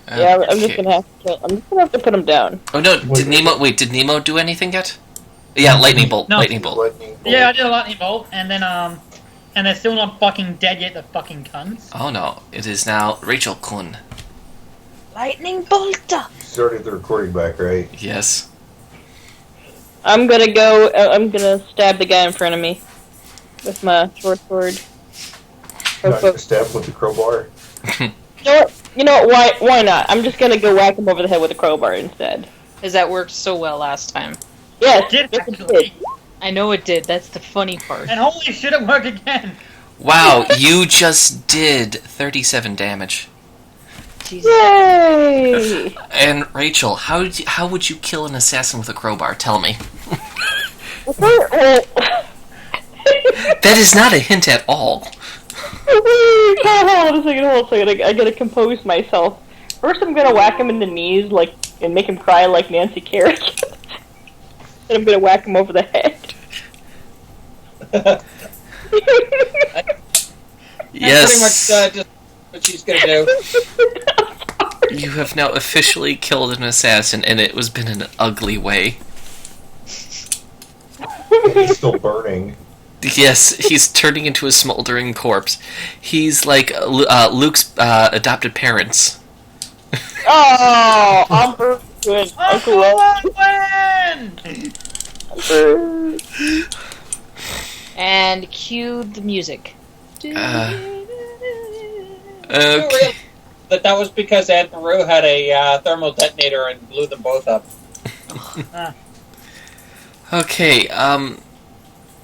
Yeah, I'm just gonna have to. I'm just gonna have to put him down. Oh no! Did Nemo do anything yet? Yeah, lightning bolt. No. Lightning bolt. Yeah, I did a lightning bolt, and then and they're still not fucking dead yet. The fucking cunts. Oh no! It is now Rachel Kun. Lightning bolter. Started the recording back, right? Yes. I'm gonna go. I'm gonna stab the guy in front of me with my short sword. Not gonna stab with the crowbar. You know what? Why not? I'm just gonna go whack him over the head with a crowbar instead. Because that worked so well last time. Yes, Did yes, it actually. did. I know it did. That's the funny part. And holy shit, it worked again. Wow! You just did 37 damage. Jesus. Yay! And Rachel, how would you kill an assassin with a crowbar? Tell me. That is not a hint at all. Hold on a second. I gotta compose myself. First, I'm gonna whack him in the knees, and make him cry like Nancy Carrick. Then I'm gonna whack him over the head. Yes. Pretty much just what she's gonna do. You have now officially killed an assassin, and it has been an ugly way. He's still burning. Yes, he's turning into a smoldering corpse. He's like Luke's adopted parents. Oh, I'm good. Uncle Owen! And cue the music. Okay. That was because Aunt Peru had a thermal detonator and blew them both up. Okay,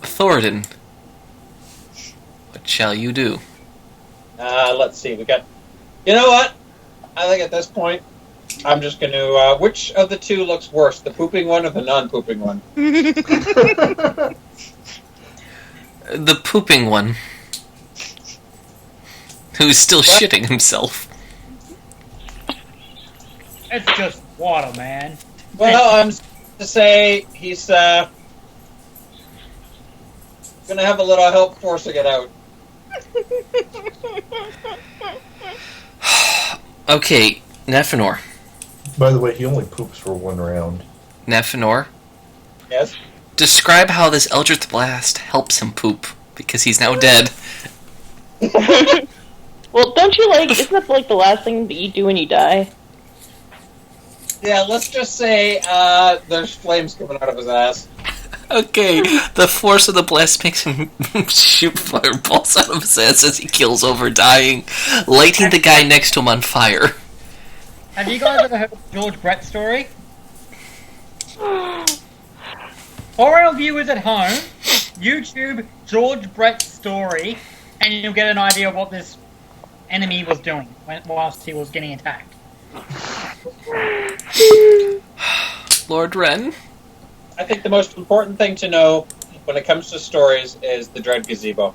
Thoradin. What shall you do? Let's see, we got... You know what? I think at this point, I'm just going to... which of the two looks worse, the pooping one or the non-pooping one? The pooping one. Who's still shitting himself. It's just water, man. Well, I'm to say he's going to have a little help forcing it out. Okay, Nephinor. By the way, he only poops for one round. Nephinor, Yes? describe how this Eldritch Blast helps him poop, because he's now dead. Well, don't you isn't that the last thing that you do when you die? Yeah, let's just say there's flames coming out of his ass. Okay, the force of the blast makes him shoot fireballs out of his ass as he kills over dying, lighting the guy next to him on fire. Have you guys ever heard of George Brett's story? For our viewers at home, YouTube George Brett's story, and you'll get an idea of what this enemy was doing whilst he was getting attacked. Lord Wren? I think the most important thing to know when it comes to stories is the Dread Gazebo.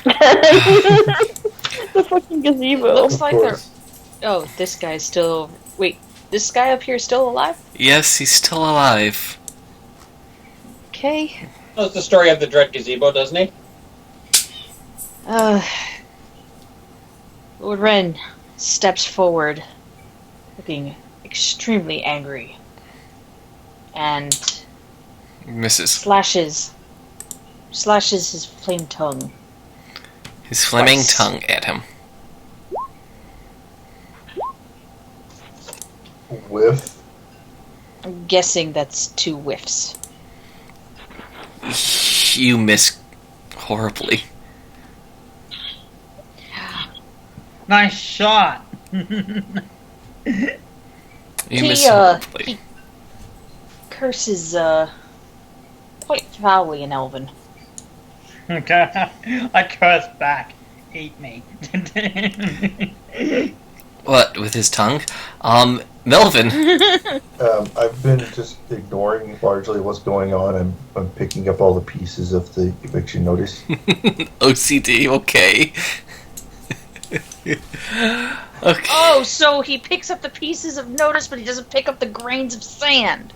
The fucking gazebo. Looks like they're... Oh, this guy's still... Wait, this guy up here is still alive? Yes, he's still alive. Okay. Knows the story of the Dread Gazebo, doesn't he? Lord Wren steps forward, looking extremely angry, and Misses. slashes his flame tongue. His flaming Twice. tongue at him. Whiff. I'm guessing that's 2 whiffs. You miss horribly. Nice shot! You He, miss horribly. he curses, quite foully in Elven. Okay, I cursed back. Eat me. What, with his tongue? Melvin. I've been just ignoring largely what's going on. I'm picking up all the pieces of the eviction notice. OCD, okay. Okay. Oh, so he picks up the pieces of notice, but he doesn't pick up the grains of sand.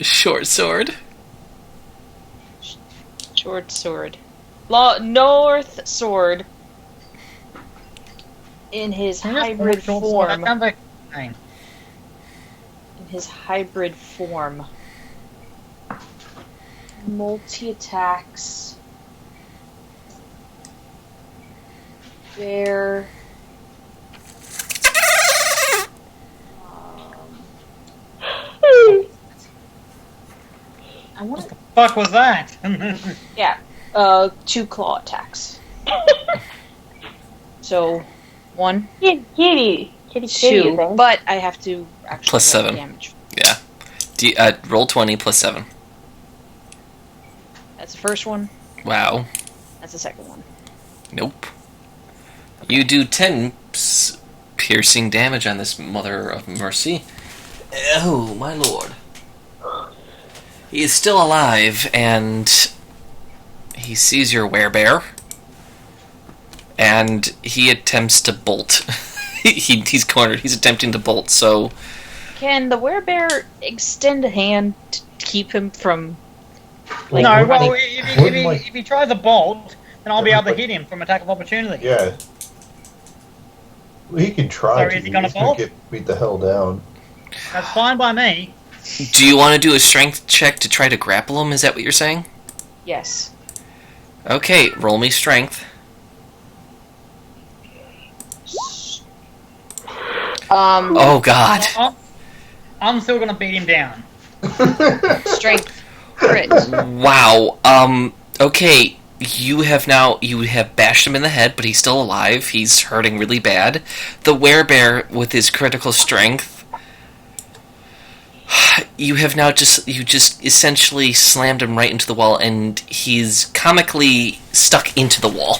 Short sword. Short sword. North sword in his hybrid That form. sounds like a name. In his hybrid form. Multi-attacks. Bear. I want to. Fuck was that? Yeah. 2 claw attacks. So, 1, Kitty. 2. But I have to actually Plus roll 7. damage. Yeah. Roll 20 plus 7. That's the first one. Wow. That's the second one. Nope. You do 10 piercing damage on this Mother of Mercy. Oh, my lord. He is still alive, and he sees your werebear, and he attempts to bolt. He's cornered. He's attempting to bolt, so... Can the werebear extend a hand to keep him from... No, Like, well, Wouldn't if he tries a bolt, then I'll be able to hit him from attack of opportunity. Yeah. Well, he can try So to. is he gonna He's gonna bolt? get beat the hell down. That's fine by me. Do you want to do a strength check to try to grapple him? Is that what you're saying? Yes. Okay, roll me strength. Oh, God. I'm still gonna beat him down. Strength. Crit. Wow. Okay. You have bashed him in the head, but he's still alive. He's hurting really bad. The werebear, with his critical strength, you just essentially slammed him right into the wall, and he's comically stuck into the wall.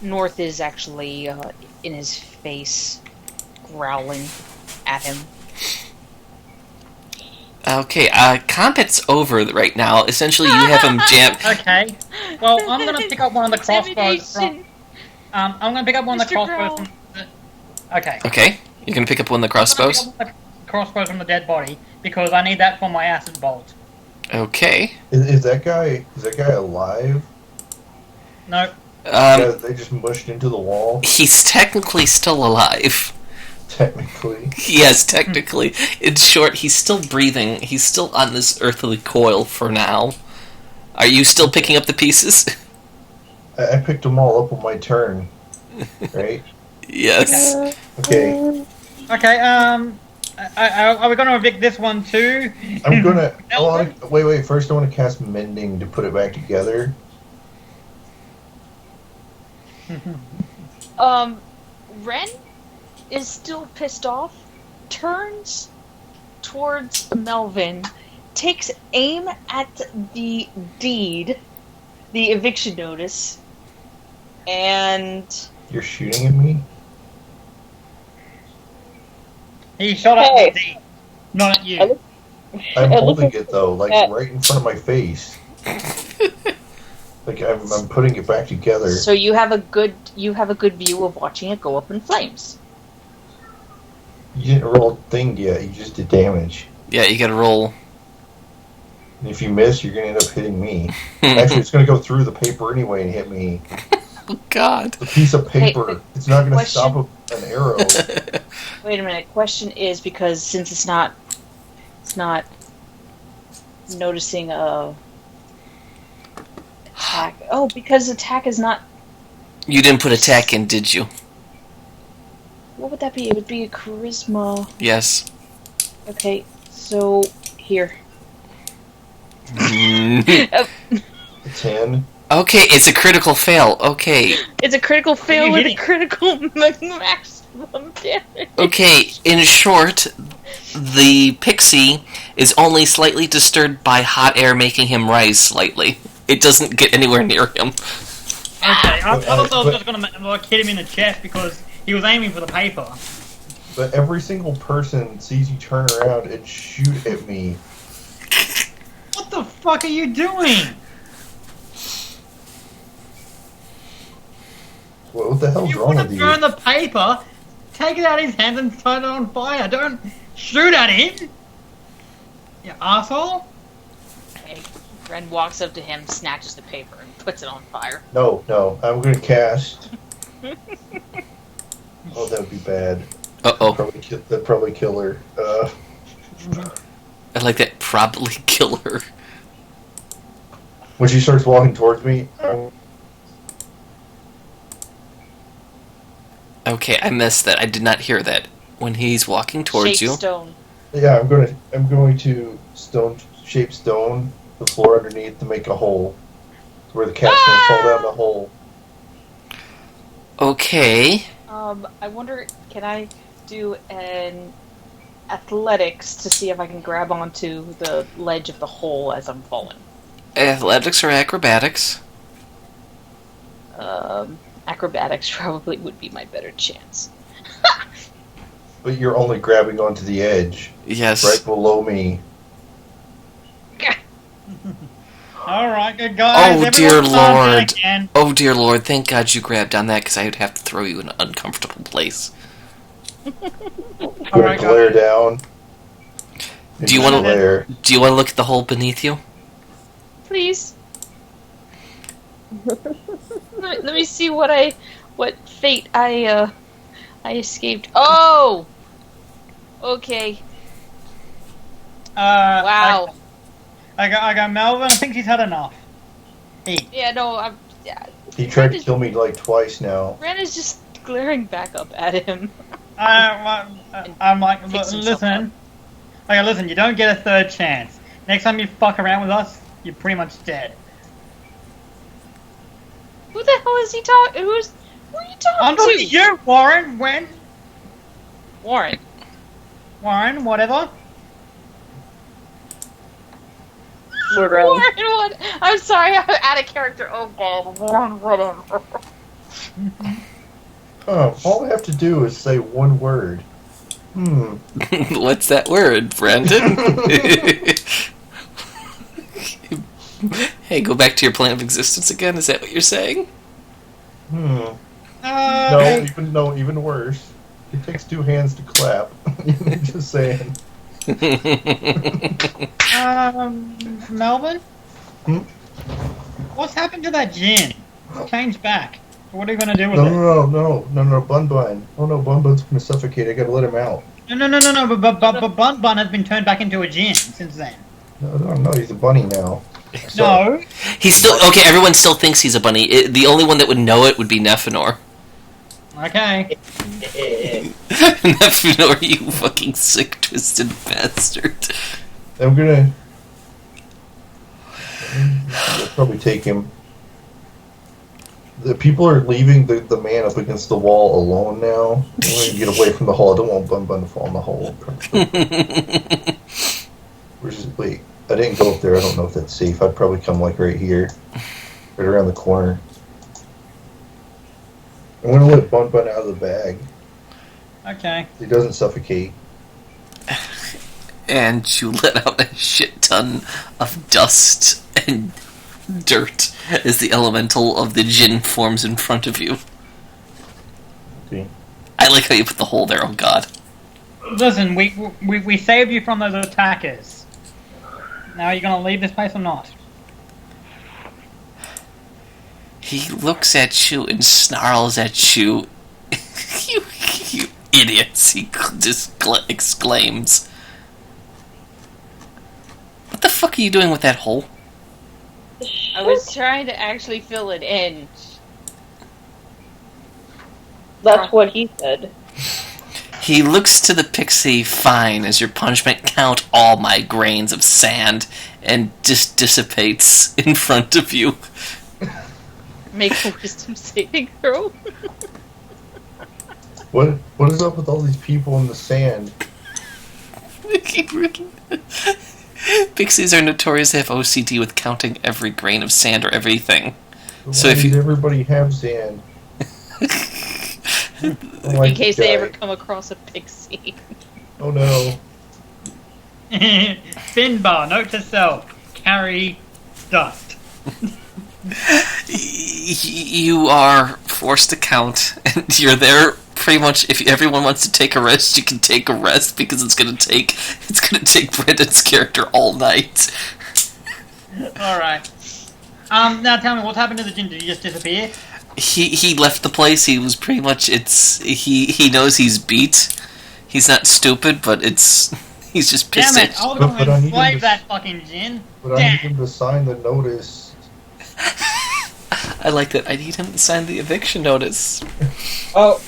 North is actually in his face, growling at him. Okay. Okay, combat's over right now. Essentially, you have him jammed. Okay. Well, I'm gonna pick up one of the crossbows from. Intimidation. I'm gonna pick up one of the Mr. crossbows from. Okay. Okay, you're gonna pick up one of the crossbows. I'm gonna pick up the crossbows from the dead body because I need that for my acid bolt. Okay. Is that guy alive? No. Yeah, they just mushed into the wall. He's technically still alive. Technically. Yes, technically. In short, he's still breathing. He's still on this earthly coil for now. Are you still picking up the pieces? I picked them all up on my turn. Right? Yes. Okay. Okay. Are we gonna evict this one too? I'm gonna. Wait. First, I want to cast Mending to put it back together. Ren is still pissed off, turns towards Melvin, takes aim at the deed, the eviction notice, and... You're shooting at me? He shot at Hey. the D, not at you. I'm It holding looks it though, like at- right in front of my face. Like I'm putting it back together. So you have a good view of watching it go up in flames. You didn't roll a thing yet. You just did damage. Yeah, you gotta roll. And if you miss, you're gonna end up hitting me. Actually, it's gonna go through the paper anyway and hit me. Oh, God. The piece of paper. Hey, it's not gonna question. stop an arrow. Wait a minute. Question is because since it's not noticing a attack. Oh, because attack is not. You didn't put attack in, did you? What would that be? It would be a charisma. Yes. Okay, so here. Mm. 10. Okay, it's a critical fail. Okay. It's a critical fail You with hit a it. critical maximum damage. Okay, in short, the pixie is only slightly disturbed by hot air making him rise slightly. It doesn't get anywhere near him. Okay, I thought I was just gonna hit him in the chest because he was aiming for the paper. But every single person sees you turn around and shoot at me. What the fuck are you doing? What the hell's You wrong want with to you? burn the paper, take it out of his hands and set it on fire. Don't shoot at him! You asshole! Ren walks up to him, snatches the paper, and puts it on fire. No, I'm gonna cast. Oh, that would be bad. Uh-oh. That'd probably kill her. I like that. Probably kill her. When she starts walking towards me, Okay, I missed that. I did not hear that. When he's walking towards Shape you. stone. yeah, I'm going to shape stone the floor underneath to make a hole, where the cat's gonna fall down the hole. Okay. I wonder, can I do an athletics to see if I can grab onto the ledge of the hole as I'm falling? Athletics or acrobatics? Acrobatics probably would be my better chance. But you're only grabbing onto the edge, Yes. right below me. Alright, good guys. Oh, dear everyone calm down Lord. again. Oh, dear Lord. Thank God you grabbed on that, because I would have to throw you in an uncomfortable place. Put Alright, a glare down. Do you wanna- glare? Do you want to look at the hole beneath you? Please. let me see what fate I escaped. Oh! Okay. Wow. I got Melvin. I think she's had enough. Yeah, no, I'm... He tried to kill me like twice now. Ren is just glaring back up at him. I'm like, Picks himself listen. Okay, listen, you don't get a third chance. Next time you fuck around with us, you're pretty much dead. Who the hell is he talking? Who are you talking I'm talking to you, Warren. Warren. Warren, whatever. Lord Ren. Warren, what? I'm sorry, I'm out of character. Oh god, Warren, whatever. All I have to do is say one word. What's that word, Brandon? Hey, go back to your plane of existence again? Is that what you're saying? No, even worse. It takes two hands to clap. Just saying. Melvin? Hmm? What's happened to that gin? Change back. What are you gonna do with No, it? no, Bun Bun. Oh no, Bun Bun's gonna suffocate. I gotta let him out. No, but Bun Bun has been turned back into a gin since then. No, he's a bunny now. No. He's still... Okay, everyone still thinks he's a bunny. The only one that would know it would be Nephinor. Okay. Nephinor, you fucking sick, twisted bastard. I'm gonna... I'll probably take him. The people are leaving the man up against the wall alone now. I'm gonna get away from the hole. I don't want Bun Bun to fall in the hole. Wait, I didn't go up there. I don't know if that's safe. I'd probably come like right here. Right around the corner. I'm gonna let Bun Bun out of the bag. Okay. He doesn't suffocate. And you let out a shit ton of dust and dirt as the elemental of the djinn forms in front of you. Okay. I like how you put the hole there, oh god. Listen, we saved you from those attackers. Now are you gonna leave this place or not? He looks at you and snarls at you. you idiots, he just exclaims. What the fuck are you doing with that hole? I was trying to actually fill it in. That's what he said. He looks to the pixie, fine, as your punishment count all my grains of sand, and just dissipates in front of you. Make a wisdom saving throw. What is up with all these people in the sand? Pixies are notorious to have OCD with counting every grain of sand or everything. So Why if does you... everybody have sand? In case they ever come across a pixie. Oh no. Finbar, note to self. Carry dust. You are forced to count, and you're there pretty much. If everyone wants to take a rest, you can take a rest because it's gonna take Brandon's character all night. Alright. Now tell me, what's happened to the gin? Did he just disappear? He left the place. He was pretty much. He knows he's beat. He's not stupid, but he's just pissed. Damn it! I was But going I to need enslave him to- that fucking gin. But I need him to sign the notice. I like that. I need him to sign the eviction notice. Oh,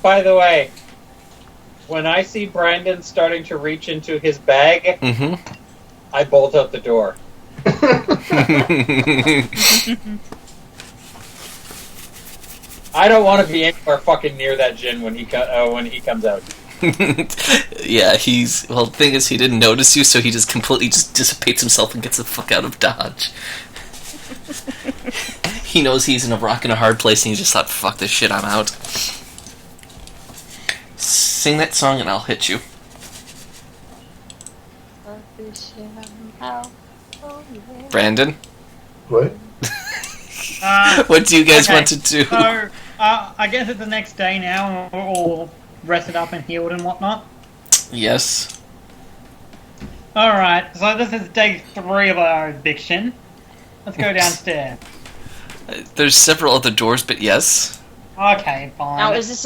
by the way, when I see Brandon starting to reach into his bag, Mm-hmm. I bolt out the door. I don't want to be anywhere fucking near that gin when he comes out. Yeah, the thing is, he didn't notice you, so he just completely dissipates himself and gets the fuck out of Dodge. He knows he's in a rock and a hard place, and he just thought, fuck this shit, I'm out. Sing that song and I'll hit you. Brandon? What? What do you guys Okay, want to do? So, I guess it's the next day now, and we're all rested up and healed and whatnot. Yes. Alright, so this is day 3 of our eviction. Let's go downstairs. There's several other doors, but yes. Okay, fine. Now, is this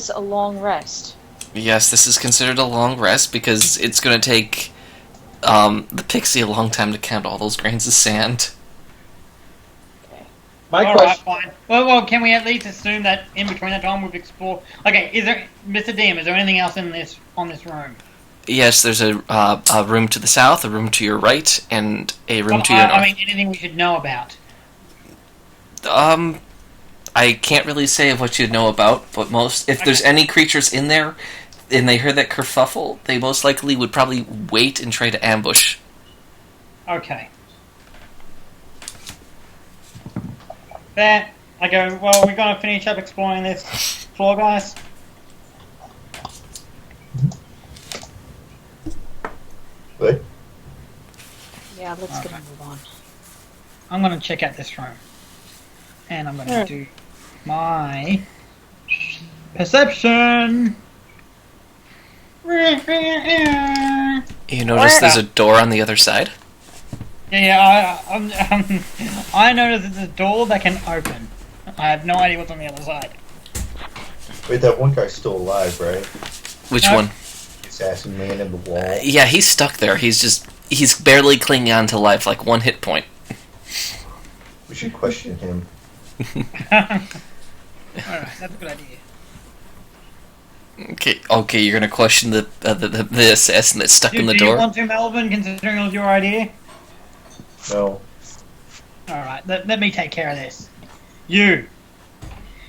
a long rest? Yes, this is considered a long rest because it's going to take the pixie a long time to count all those grains of sand. My Alright, question. fine. Well, can we at least assume that in between that time we've explored... Okay, Mr. DM, is there anything else on this room? Yes, there's a room to the south, a room to your right, and a room to your north. I mean, anything we should know about? I can't really say what you know about, but if there's any creatures in there, and they heard that kerfuffle, they most likely would probably wait and try to ambush. Okay. There, I go, well, we're going to finish up exploring this floor, guys. What? Yeah, let's Okay. move on. I'm going to check out this room. And I'm going to do my perception. Yeah, You notice there's a door on the other side? I noticed it's a door that can open. I have no idea what's on the other side. Wait, that one guy's still alive, right? Which No. one? Assassin man in the wall. Yeah, he's stuck there. He's barely clinging on to life, like 1 hit point. We should question him. Alright, that's a good idea. Okay, you're gonna question the assassin that's stuck in the Do you door? want to, Melvin, considering it was your idea? No. Alright, let me take care of this. You!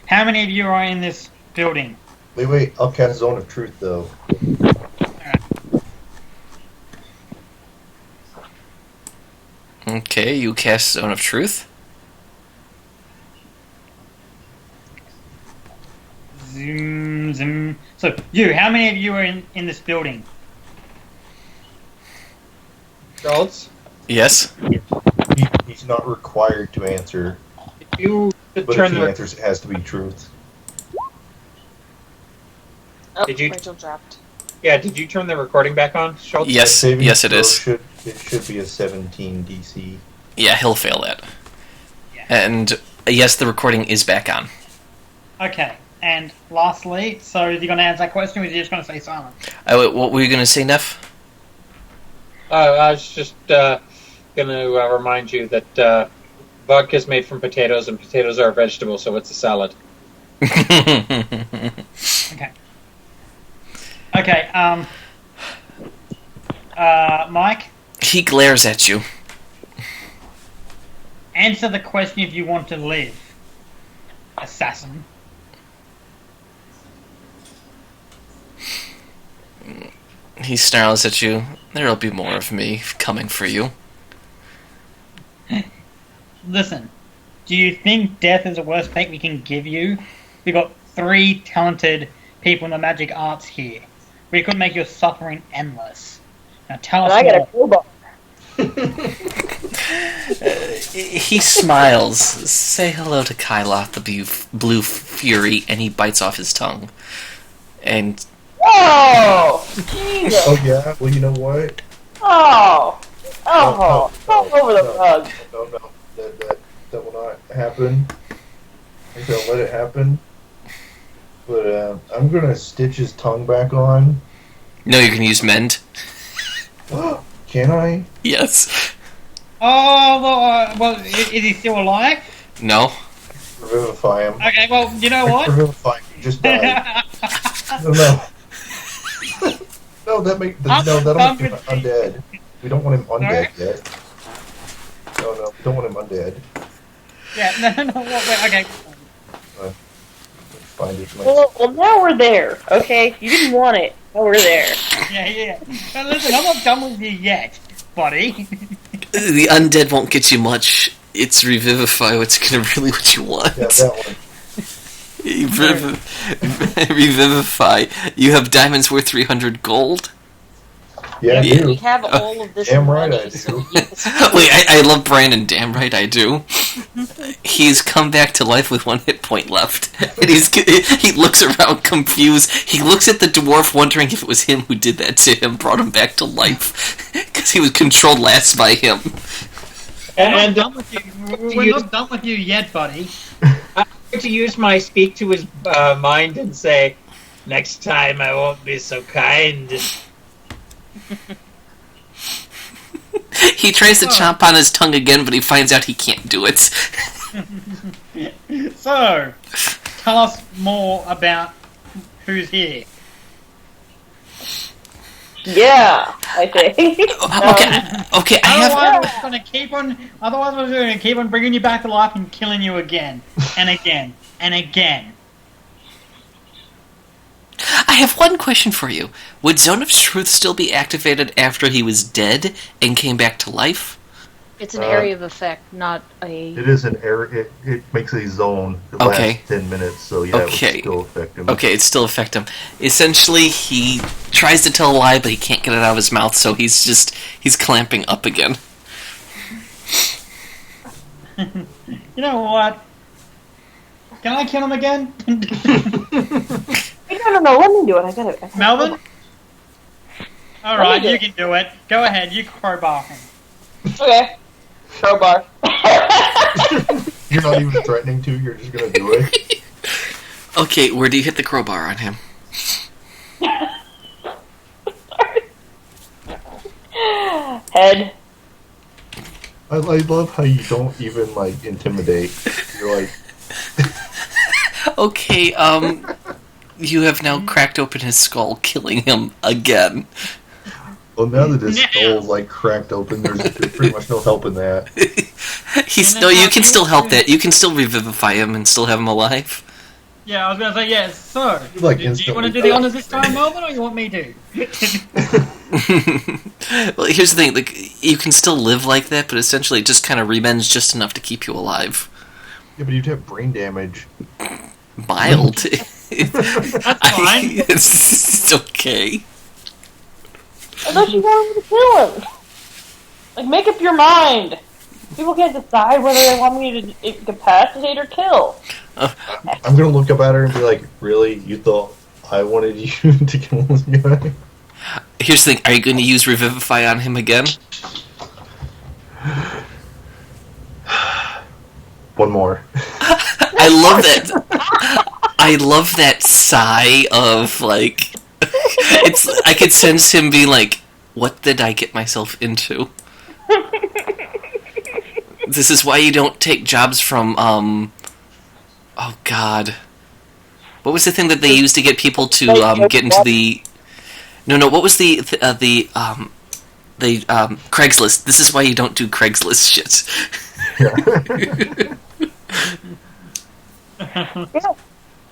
How many of you are in this building? Wait, I'll cast Zone of Truth, though. Okay, you cast Zone of Truth. Zoom, zoom. So, you, how many of you are in this building? Schultz, Yes. He's not required to answer, if you but if turn he the answers, it has to be truth. Oh, Did you- Rachel dropped. did you turn the recording back on, Schultz? Yes, Saving yes, it throw is. It should be a 17 DC. Yeah, he'll fail that. Yeah. And yes, the recording is back on. Okay, and lastly, so is he going to answer that question or is he just going to stay silent? What were you gonna say, Neff? I was just going to remind you that vodka is made from potatoes, and potatoes are a vegetable, so it's a salad. Okay, Mike, He glares at you. answer the question if you want to live. Assassin. He snarls at you. There'll be more of me coming for you. Listen, do you think death is the worst fate we can give you? We've got 3 talented people in the magic arts here. We could make your suffering endless. Now tell us And I got a more. crowbar. He smiles. Say hello to Kyloth, the blue fury, and he bites off his tongue. And Oh! Jesus! Oh yeah? Well, you know what? Oh! Oh, all over the rug. No. That will not happen. I'm gonna let it happen. But I'm gonna stitch his tongue back on. No, you can use mend. Can I? Yes. Oh, well, is he still alive? No. Revivify him. Okay, well, you know what? Revivify him. He just died. No. No, that'll make him undead. We don't want him undead yet. No, we don't want him undead. Yeah, no, wait, okay. Find it. Well, now we're there, okay? You didn't want it. Now we're there. Yeah. Now listen, I'm not done with you yet, buddy. The undead won't get you much. It's revivify what's gonna really what you want. Yeah, that one. Revivify. You have diamonds worth 300 gold? Yeah, I do. We have all of this Damn money, right I do. so yes. Wait, I love Brandon. Damn right I do. He's come back to life with 1 hit point left. And he looks around confused. He looks at the dwarf wondering if it was him who did that to him, brought him back to life. Because he was controlled last by him. And We're not done with you yet, buddy. I'm going to use my speak to his mind and say, next time I won't be so kind. He tries to chomp on his tongue again, but he finds out he can't do it. So, tell us more about who's here. Yeah, I think. Okay, I have... Otherwise, we're going to keep on bringing you back to life and killing you again and again and again. I have one question for you. Would Zone of Truth still be activated after he was dead and came back to life? It's an area of effect, not a... It is an area. It makes a zone that lasts 10 minutes, so yeah, it would still affect him. Okay, it still affect him. Essentially, he tries to tell a lie, but he can't get it out of his mouth, so he's clamping up again. You know what? Can I kill him again? No, let me do it. I gotta Melvin? Alright, you can do it. Go ahead, you crowbar him. Okay. Crowbar. You're not even threatening to, you're just gonna do it. Okay, where do you hit the crowbar on him? Head. I love how you don't even, intimidate. You're like... Okay, you have now cracked open his skull, killing him again. Well, now that his skull's, cracked open, there's pretty much no help in that. You can still help that. You can still revivify him and still have him alive. Yeah, I was going to say, yes, so. You, do you want to do the honors this time, Melvin, or you want me to? Well, here's the thing. You can still live like that, but essentially it just kind of remends just enough to keep you alive. Yeah, but you'd have brain damage. Mild. That's fine. It's okay. I thought you wanted me to kill him. Make up your mind. People can't decide whether they want me to incapacitate or kill. I'm gonna look up at her and be like, really? You thought I wanted you to kill this guy? Here's the thing. Are you going to use Revivify on him again? One more. I love that. I love that sigh of, it's. I could sense him being like, what did I get myself into? This is why you don't take jobs from, oh god. What was the thing that they used to get people to, get into the... No, what was the Craigslist. This is why you don't do Craigslist shit. Yeah,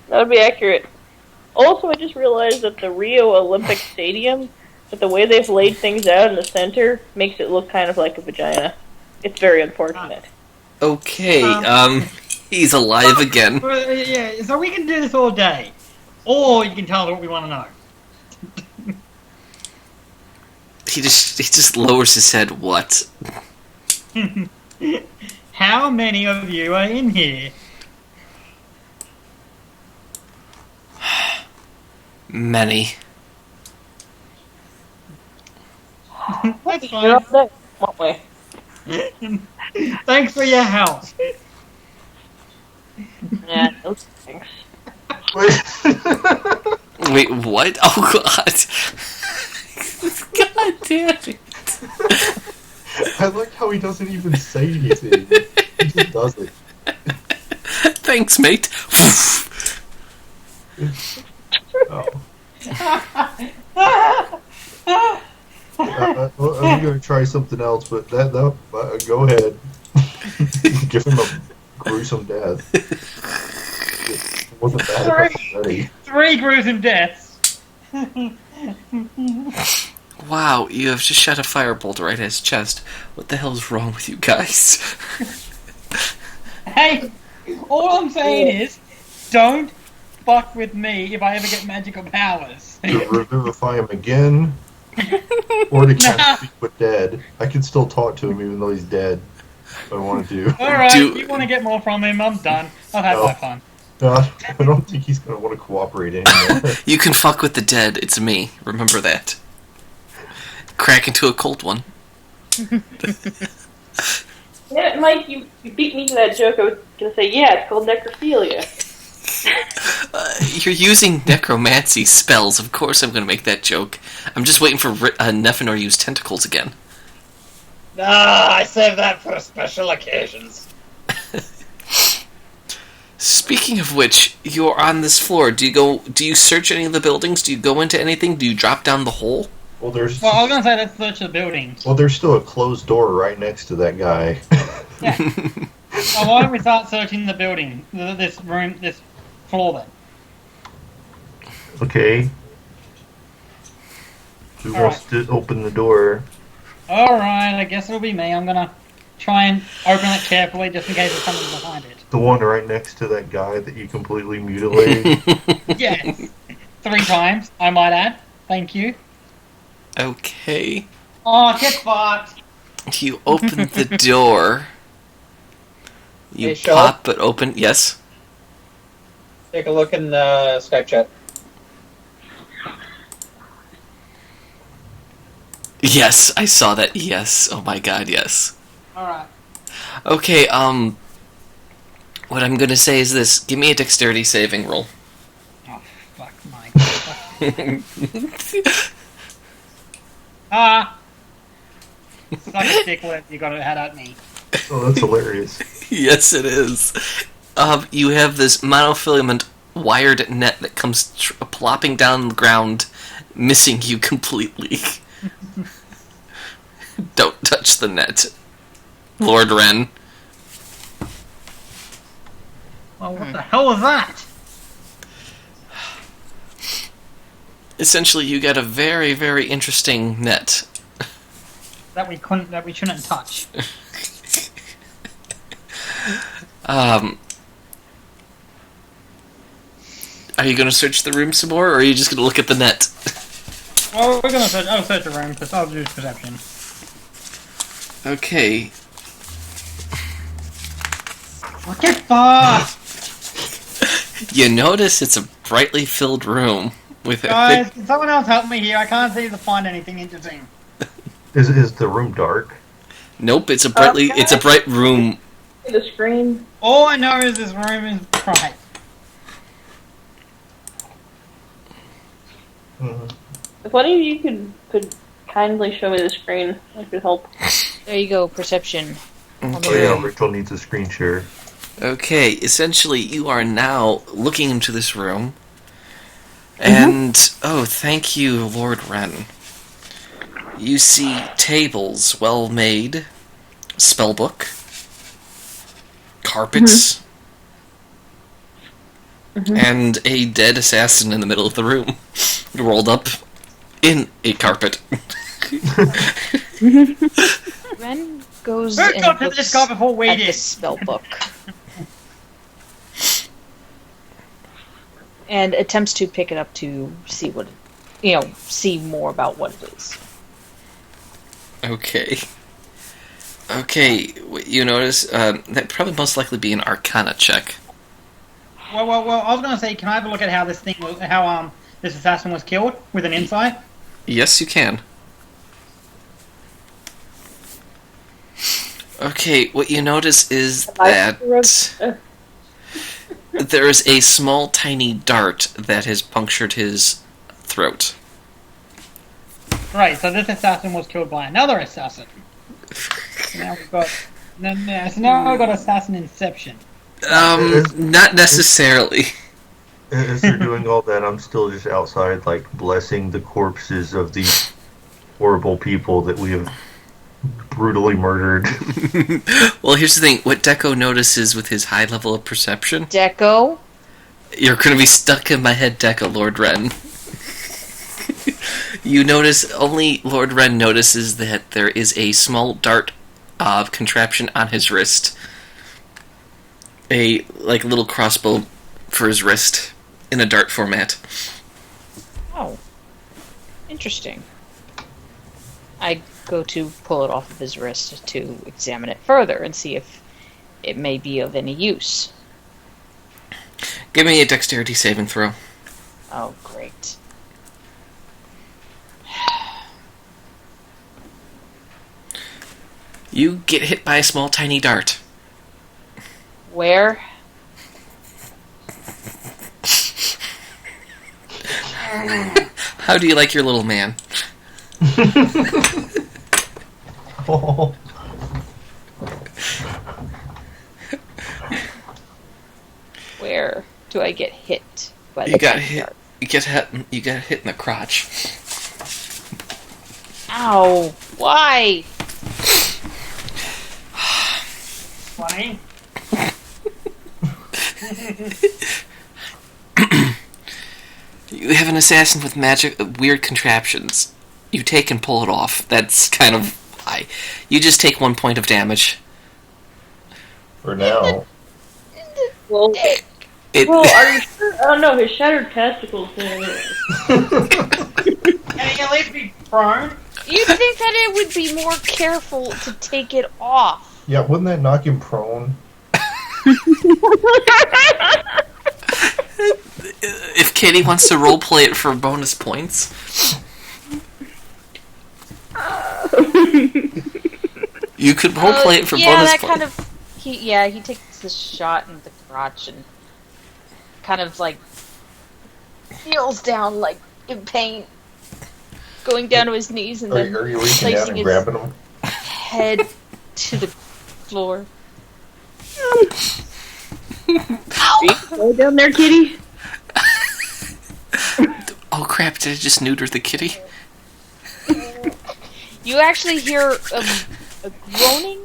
that would be accurate. Also, I just realized that the Rio Olympic Stadium, that the way they've laid things out in the center, makes it look kind of like a vagina. It's very unfortunate. Okay, he's alive again. Yeah, so we can do this all day. Or you can tell us what we want to know. He just lowers his head. What? How many of you are in here? Many. That's You're fine. up there. What way? Thanks for your help. Yeah, no thanks. Wait. Wait, what? Oh god. God damn it. I like how he doesn't even say anything. He just does it. Thanks, mate. Oh. Well, I'm gonna try something else, but go ahead. Give him a gruesome death. It wasn't bad already. 3 gruesome deaths. Wow, you have just shot a firebolt right at his chest. What the hell is wrong with you guys? Hey, all I'm saying is, don't fuck with me if I ever get magical powers. To revivify him again, or to cast Speak with Dead. I can still talk to him even though he's dead. If I want to do. Alright, you want to get more from him, I'm done. I've had my fun. No, I don't think he's gonna want to cooperate anymore. You can fuck with the dead, it's me. Remember that. Crack into a cold one. Yeah, Mike, you beat me to that joke. I was gonna say, yeah, it's called necrophilia. You're using necromancy spells. Of course I'm going to make that joke. I'm just waiting for Nephenor to use tentacles again. I save that for special occasions. Speaking of which, you're on this floor. Do you search any of the buildings? Do you go into anything? Do you drop down the hole? Well, I was gonna say let's search the buildings. Well, there's still a closed door right next to that guy. Yeah. Well, why don't we start searching the building, this room, this floor then? Okay. Who wants to open the door? Alright, I guess it'll be me. I'm gonna try and open it carefully just in case there's something behind it. The one right next to that guy that you completely mutilated? Yes. 3 times, I might add. Thank you. Okay. Oh, get fucked! You open the door. You Hey, Sean? pop it open. Yes? Take a look in Skype chat. Yes, I saw that. Yes. Oh my god, yes. Alright. Okay, what I'm gonna say is this. Give me a dexterity saving roll. Oh, fuck, Mike. Suck a dicklet, you got it had at me. Oh, that's hilarious. Yes, it is. You have this monofilament wired net that comes plopping down the ground, missing you completely. Don't touch the net, Lord Wren. Well, what the hell was that? Essentially, you got a very, very interesting net. That we shouldn't touch. Are you going to search the room some more, or are you just going to look at the net? Well, we're gonna search. I'll search the room because I'll use perception. Okay. Well, get fucked! You notice it's a brightly filled room with Guys, can someone else help me here? I can't seem to find anything interesting. Is the room dark? Nope, it's a bright room. The screen. All I know is this room is bright. Mm-hmm. If one of you could kindly show me the screen, that could help. There you go, perception. Oh yeah, Rachel needs a screen share. Okay, essentially you are now looking into this room. And, oh, thank you, Lord Wren. You see tables, well made, spellbook, carpets, and a dead assassin in the middle of the room, rolled up in a carpet. Ren goes Who and got to looks this guy before we at the did? spell book and attempts to pick it up to see what, see more about what it is. Okay. Okay, you notice, that'd probably most likely be an Arcana check. Well, I was gonna say, can I have a look at how this assassin was killed with an insight? Yes, you can. Okay, what you notice is that there is a small, tiny dart that has punctured his throat. Right, so this assassin was killed by another assassin. Now we've got... So now we've got assassin inception. Not necessarily. As they're doing all that, I'm still just outside, like, blessing the corpses of these horrible people that we have brutally murdered. Well, here's the thing. What Deco notices with his high level of perception... Deco? You're going to be stuck in my head, Deco, Lord Ren. You notice... Only Lord Ren notices that there is a small dart contraption on his wrist. A, like, little crossbow for his wrist in a dart format. Oh. Interesting. I go to pull it off of his wrist to examine it further and see if it may be of any use. Give me a dexterity saving throw. Oh, great. You get hit by a small, tiny dart. Where? How do you like your little man? Oh. Where do I get hit by the You got tiny hit. dart? You got hit in the crotch. Ow! Why? Funny. You have an assassin with weird contraptions. You take and pull it off. That's kind of why. You just take 1 point of damage. For now. Well, It, well, are you sure? I don't know. His shattered testicles. Can he at least be prone? You'd think that it would be more careful to take it off. Yeah, wouldn't that knock him prone? If Katie wants to roleplay it for bonus points. You could roleplay it for bonus points. Kind of. He takes the shot in the crotch and kind of like feels down like in pain, going down to his knees and then Are you reaching down placing and his grabbing him? head to the floor. Go down there, kitty. Oh crap, did I just neuter the kitty? You actually hear a groaning,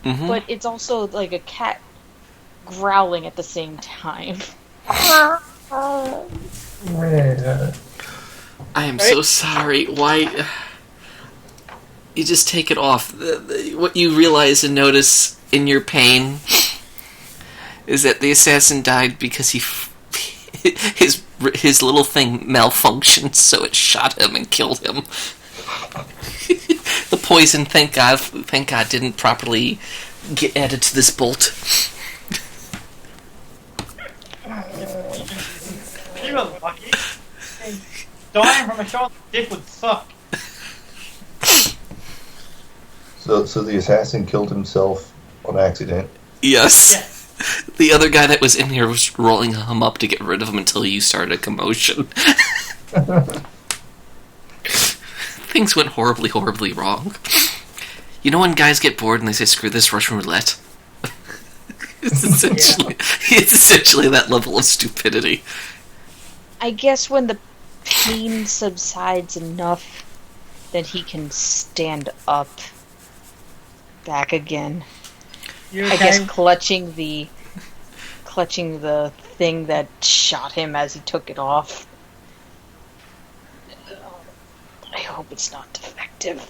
Mm-hmm. but it's also like a cat growling at the same time. I am so sorry. Why? You just take it off. What you realize and notice in your pain is that the assassin died because his little thing malfunctioned, so it shot him and killed him. The poison, thank God, didn't properly get added to this bolt. You were lucky. Dying from a shot dick would suck. So the assassin killed himself on accident. Yes. Yes. The other guy that was in here was rolling him up to get rid of him until you started a commotion. Things went horribly, horribly wrong. You know when guys get bored and they say, screw this, Russian roulette? It's essentially that level of stupidity. I guess when the pain subsides enough that he can stand up back again. You I okay? guess clutching the thing that shot him as he took it off. I hope it's not defective.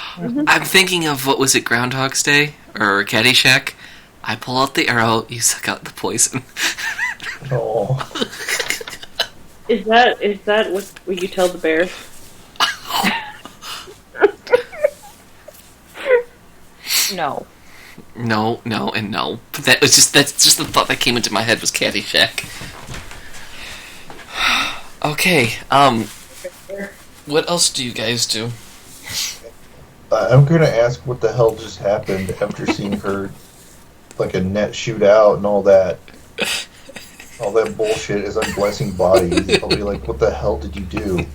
I'm thinking of, what was it, Groundhog's Day? Or Caddyshack? I pull out the arrow, you suck out the poison. Oh. Is that what you tell the bear? No. No, and no. But that's just the thought that came into my head was Caddyshack. Okay, what else do you guys do? I'm gonna ask what the hell just happened after seeing her, like a net shoot out and all that bullshit as I'm blessing bodies. I'll be like, what the hell did you do?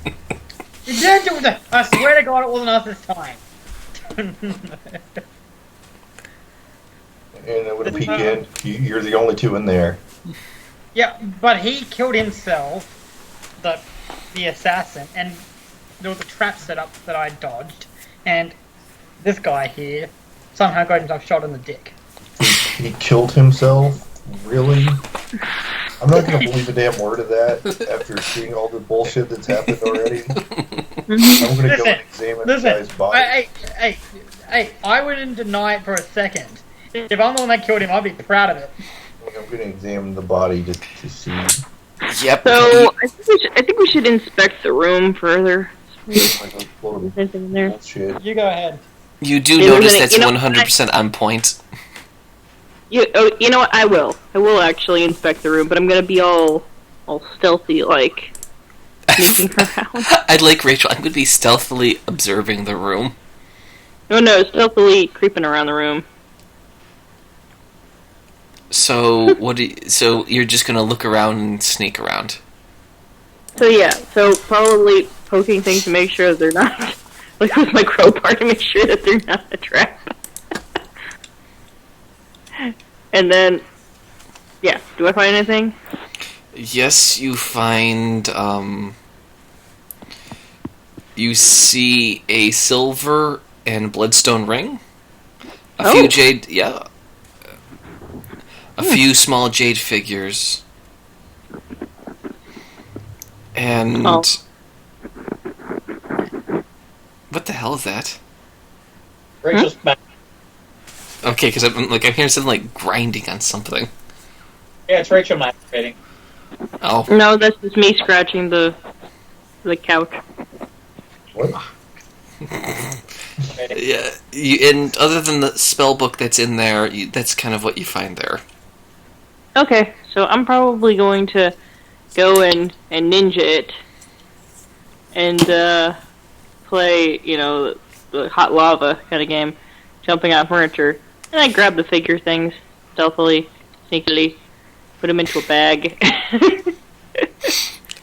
You didn't do that. I swear to God, it wasn't us this time. And I'm gonna peek in. You're the only two in there. Yeah, but he killed himself, the assassin, and there was a trap set up that I dodged, and this guy here somehow got himself shot in the dick. He killed himself? Really? I'm not gonna believe a damn word of that after seeing all the bullshit that's happened already. I'm gonna go and examine the guy's body. Hey, I wouldn't deny it for a second. If I'm the one that killed him, I'd be proud of it. I'm gonna examine the body just to see. Yep. So I think we should inspect the room further. Bullshit. You go ahead. You do Yeah, notice we're that's gonna- 100% on point. You know what? I will actually inspect the room, but I'm gonna be all stealthy, like sneaking around. I'd like Rachel. I'm going to be stealthily observing the room. No, stealthily creeping around the room. So so you're just going to look around and sneak around. So yeah, probably poking things to make sure that they're not, like with my crowbar to make sure that they're not a trap. And then, yeah, do I find anything? Yes, you find you see a silver and bloodstone ring. A few jade, a few small jade figures. And what the hell is that? Rachel's back. Okay, because I'm hearing something like grinding on something. Yeah, it's Rachel masturbating. Oh. No, that's just me scratching the couch. What? Yeah, and other than the spell book that's in there, that's kind of what you find there. Okay, so I'm probably going to go and ninja it and play, the hot lava kind of game, jumping on furniture. And I grab the figure things stealthily, sneakily, put them into a bag.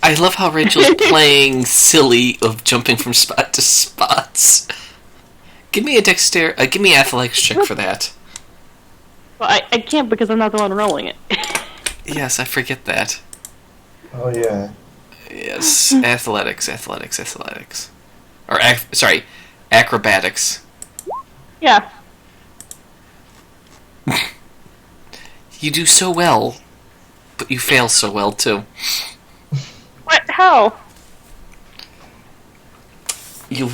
I love how Rachel's playing silly of jumping from spot to spots. Give me give me athletics check for that. Well, I can't because I'm not the one rolling it. Yes, I forget that. Oh yeah. Yes, athletics. Or, acrobatics. Yeah. You do so well, but you fail so well, too. What? How? You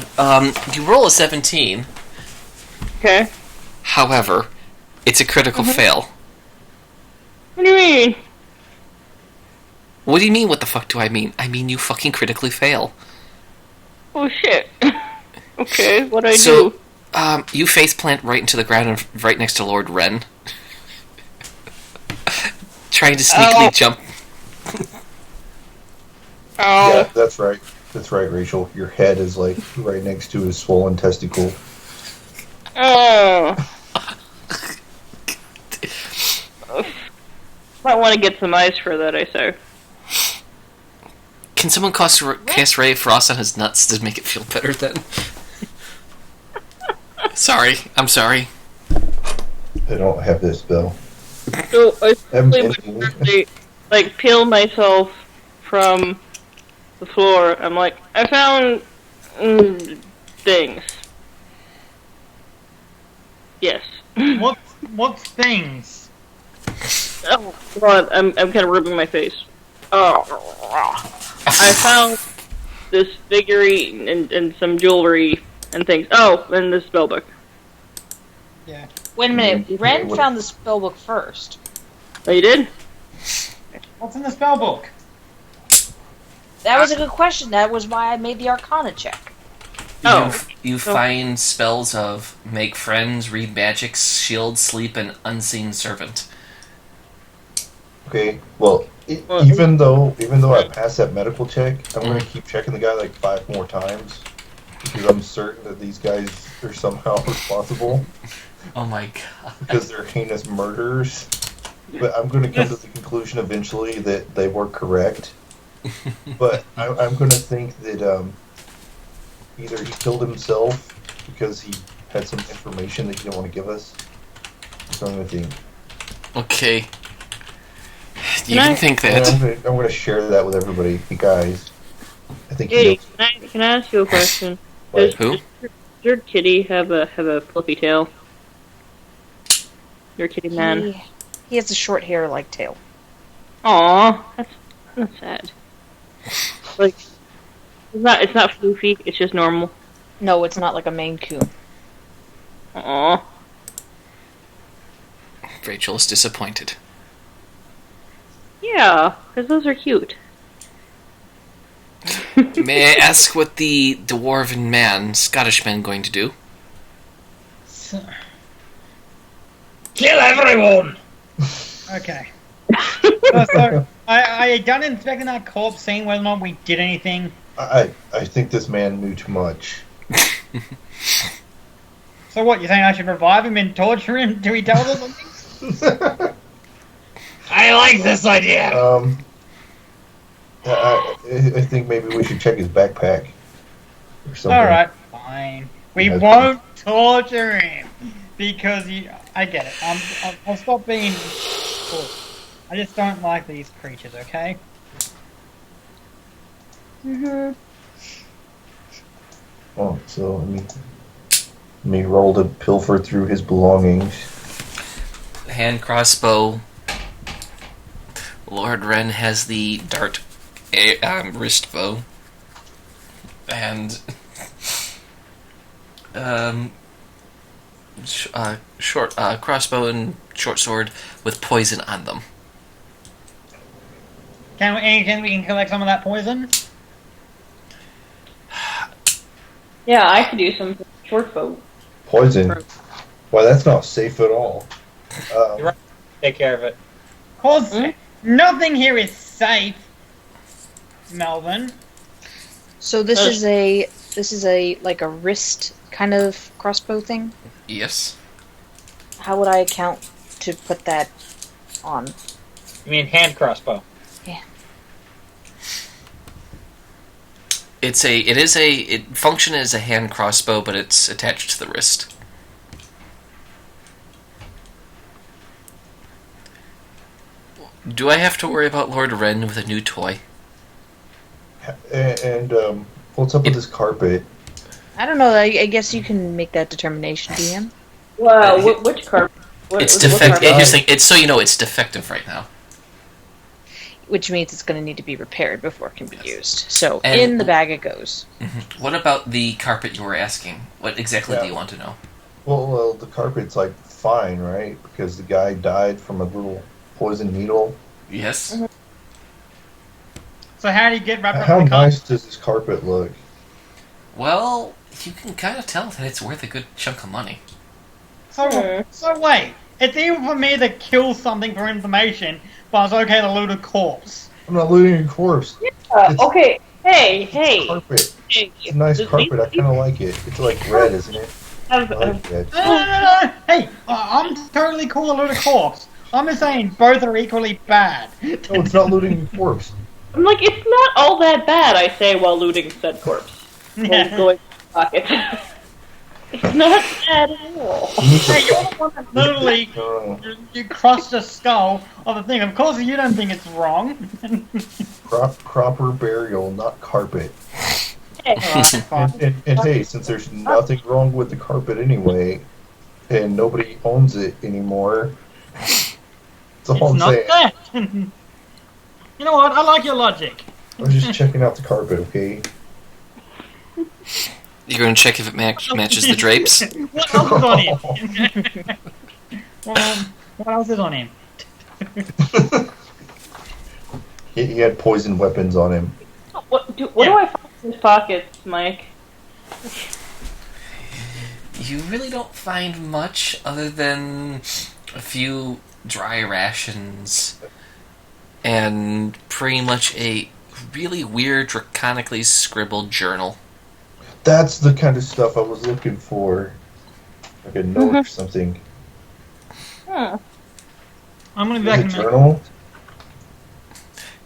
roll a 17. Okay. However, it's a critical fail. What do you mean? What do you mean, what the fuck do I mean? I mean you fucking critically fail. Oh shit. Okay, what'd I So, do? you faceplant right into the ground and right next to Lord Wren. Trying to sneakily jump. Oh. Yeah, that's right. That's right, Rachel. Your head is like right next to his swollen testicle. Oh. Might want to get some ice for that, I say. Can someone cast Ray of Frost on his nuts to make it feel better then? Sorry, I'm sorry. I don't have this spell. So I Haven't simply seen any. like peel myself from the floor. I'm like, I found things. Yes. What things? Oh God, I'm kind of rubbing my face. Oh, I found this figurine and some jewelry and things. Oh, and this spellbook. Yeah. Wait a minute. Mhm. Ren found the spellbook first. Oh, you did? What's in the spell book? That was a good question. That was why I made the Arcana check. Oh. You find spells of Make Friends, Read Magics, Shield, Sleep, and Unseen Servant. Okay. Well, even though I passed that medical check, I'm gonna keep checking the guy like 5 more times. because I'm certain that these guys are somehow responsible Oh my god. because they're heinous murderers. But I'm going to come to the conclusion eventually that they were correct. But I'm going to think that either he killed himself because he had some information that he didn't want to give us. So I'm going to think. Okay. You can think that. I'm going to share that with everybody. Hey guys, I think Hey, he knows. can I ask you a question? What? Who? Does your kitty have a fluffy tail? Your kitty man. He has a short hair-like tail. Aw, that's sad. Like, it's not floofy. It's just normal. No, it's not like a Maine Coon. Aw. Rachel is disappointed. Yeah, because those are cute. May I ask what the dwarven man, Scottish man, going to do? Kill everyone! Okay. So, I done inspecting that corpse, seeing whether or not we did anything. I think this man knew too much. So what, you saying I should revive him and torture him till he tells us something? I like this idea! I think maybe we should check his backpack or something. Alright, fine. We won't torture him because I get it. I'll stop being. I just don't like these creatures. Okay. Mhm. Oh, so let me roll to pilfer through his belongings. Hand crossbow. Lord Wren has the dart wrist bow. And short crossbow and short sword with poison on them. Can we collect some of that poison? Yeah, I could do some short bow. Poison? Why, that's not safe at all. You're right. Take care of it. Cause nothing here is safe, Melvin. So this is a like a wrist kind of crossbow thing. Yes. How would I account to put that on? You mean hand crossbow? Yeah. It functions as a hand crossbow, but it's attached to the wrist. Do I have to worry about Lord Wren with a new toy? And what's up with this carpet? I don't know. I guess you can make that determination, DM. Wow, which carpet? It's what defective. carpet? Here's the thing, it's so you know it's defective right now. Which means it's going to need to be repaired before it can be used. So And- in the bag it goes. Mm-hmm. What about the carpet you were asking? What exactly do you want to know? Well, the carpet's like fine, right? Because the guy died from a little poison needle. Yes. Mm-hmm. So how do you get wrapped How around the nice does this carpet look? Well, you can kind of tell that it's worth a good chunk of money. So wait, it's even for me to kill something for information, but it's okay to loot a corpse. I'm not looting a corpse. It's Okay, hey. carpet. Hey, It's a nice these- carpet. I kind of like it. It's like red, isn't it? I like red. No. Hey, I'm totally cool to loot a corpse. I'm just saying both are equally bad. No, it's not looting a corpse. I'm like, it's not all that bad, I say while looting said corpse. While going to the pocket. It's not bad at all. Hey, you're the one that literally No. you crushed the skull of the thing. Of course, you don't think it's wrong. Proper burial, not carpet. Hey, Alright, fine. And hey, since there's nothing wrong with the carpet anyway, and nobody owns it anymore, that's all It's I'm not saying. that. You know what? I like your logic. I was just checking out the carpet, okay? You're going to check if it matches the drapes? What else is on him? What else is on him? He had poison weapons on him. what do I find in his pockets, Mike? You really don't find much other than a few dry rations and pretty much a really weird, draconically scribbled journal. That's the kind of stuff I was looking for. Like a note or something. Huh. I'm gonna be Is back it in a minute. journal?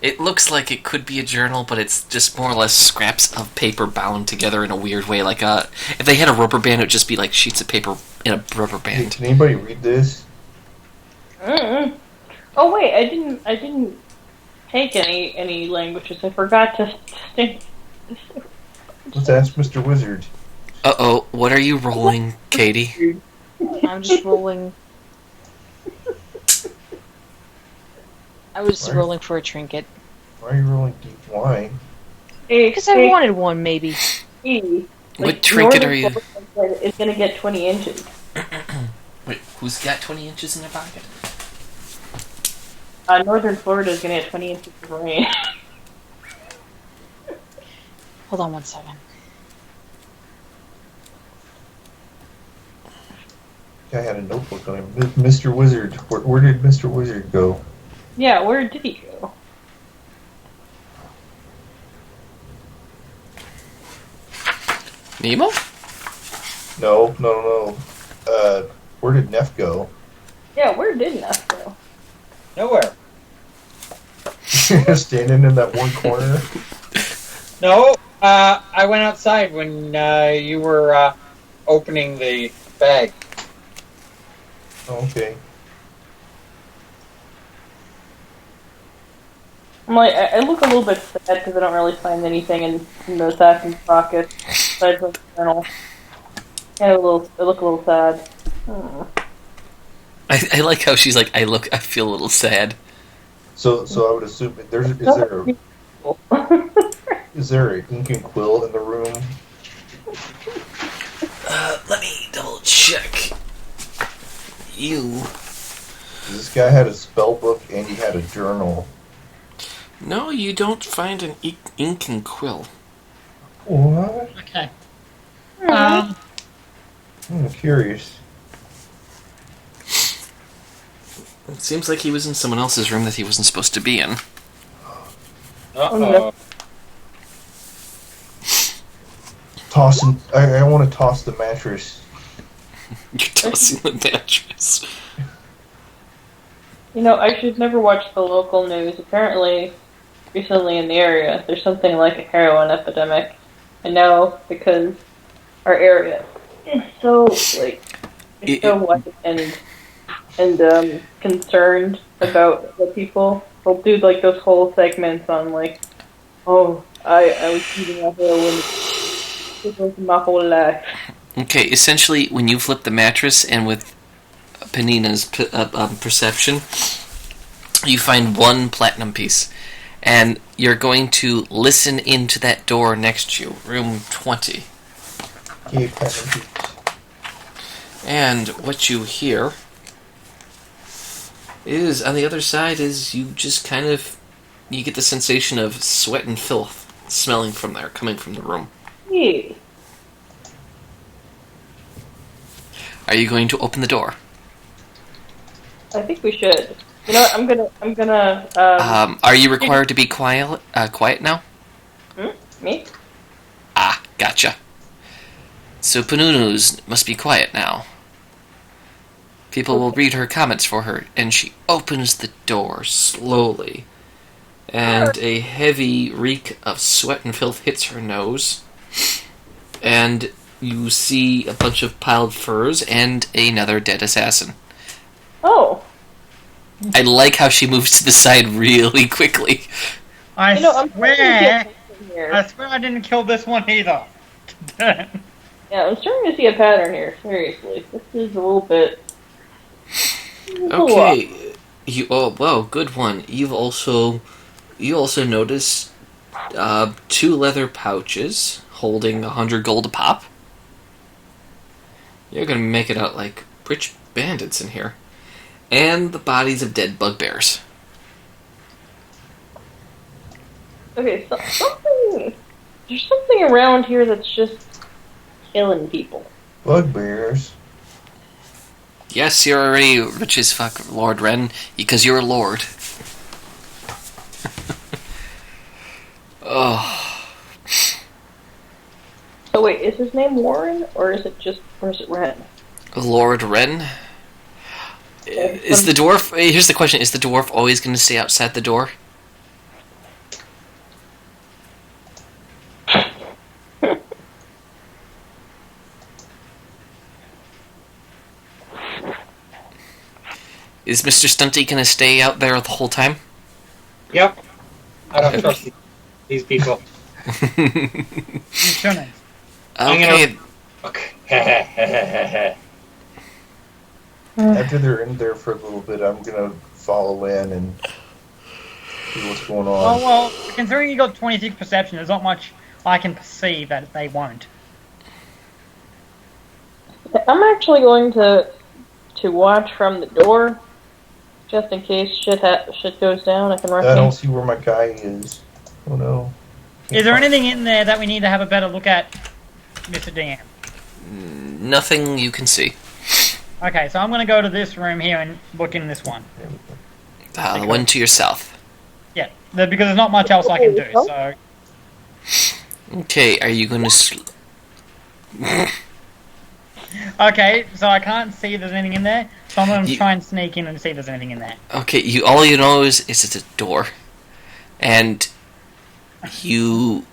It looks like it could be a journal, but it's just more or less scraps of paper bound together in a weird way. Like if they had a rubber band, it would just be like sheets of paper in a rubber Hey, band. can anybody read this? Mm-mm. Oh wait, I didn't take any languages. I forgot to stay. Let's ask Mr. Wizard. Uh-oh, what are you rolling, Katie? I'm just rolling. I was Right. rolling for a trinket. Why are you rolling deep wine? Because I wanted one, maybe. What trinket are you- It's gonna get 20 inches. Wait, who's got 20 inches in their pocket? Northern Florida is gonna get 20 inches of rain. Hold on 1 second. I had a notebook on him. Mr. Wizard. Where did Mr. Wizard go? Yeah, where did he go? Nemo? No. Where did Neff go? Yeah, where did Ness go? Nowhere. Standing in that one corner? No, I went outside when you were opening the bag. Oh, okay. I'm like, I look a little bit sad because I don't really find anything in the assassin's pocket besides the journal. I look a little sad. Oh. I like how she's like, I feel a little sad. So I would assume is there an ink and quill in the room? Let me double check. This guy had a spell book and he had a journal. No, you don't find an ink and quill. What? Okay. I'm curious. It seems like he was in someone else's room that he wasn't supposed to be in. Uh-oh. Tossing. I want to toss the mattress. You're tossing the mattress. You know, I should never watch the local news. Apparently, recently in the area, there's something like a heroin epidemic. And now, because our area is so, white and concerned about the people, they'll do, like, those whole segments on, like, oh, I was eating a heroin. This was my whole life. Okay, essentially, when you flip the mattress and with Panina's perception, you find one platinum piece. And you're going to listen into that door next to you, room 20. Okay, platinum piece. And what you hear is, on the other side, is you just kind of, you get the sensation of sweat and filth smelling from there, coming from the room. Yeah. Are you going to open the door? I think we should. You know what? I'm gonna. Are you required to be quiet now? Me? Ah, gotcha. So Panunu's must be quiet now. People will read her comments for her, and she opens the door slowly. And a heavy reek of sweat and filth hits her nose. And you see a bunch of piled furs and another dead assassin. Oh. I like how she moves to the side really quickly. I You know, I'm starting to swear, see a pattern here. I swear I didn't kill this one either. Yeah, I'm starting to see a pattern here. Seriously, this is a little bit. Okay. Whoa, good one. You also notice 2 leather pouches holding 100 gold a pop. You're gonna make it out like rich bandits in here. And the bodies of dead bugbears. Okay, so there's something around here that's just killing people. Bugbears. Yes, you're already rich as fuck, Lord Wren, because you're a lord. Oh. So wait, is his name Warren, or is it Ren? Lord Wren? Is the dwarf... Here's the question. Is the dwarf always going to stay outside the door? Is Mr. Stunty going to stay out there the whole time? Yep. I don't trust these people. Okay. After they're in there for a little bit, I'm gonna follow in and see what's going on. Well, considering you got 26 perception, there's not much I can perceive that they won't. I'm actually going to watch from the door, just in case shit goes down. I can rush I in. don't see where my guy is. Oh no. Is there anything in there that we need to have a better look at, Mr. DM? Nothing you can see. Okay, so I'm going to go to this room here and look in this one. The one to your south. Yeah, because there's not much else I can do, so... Okay, are you going to... Okay, so I can't see if there's anything in there, so I'm going to try and sneak in and see if there's anything in there. Okay, all you know is it's a door. And you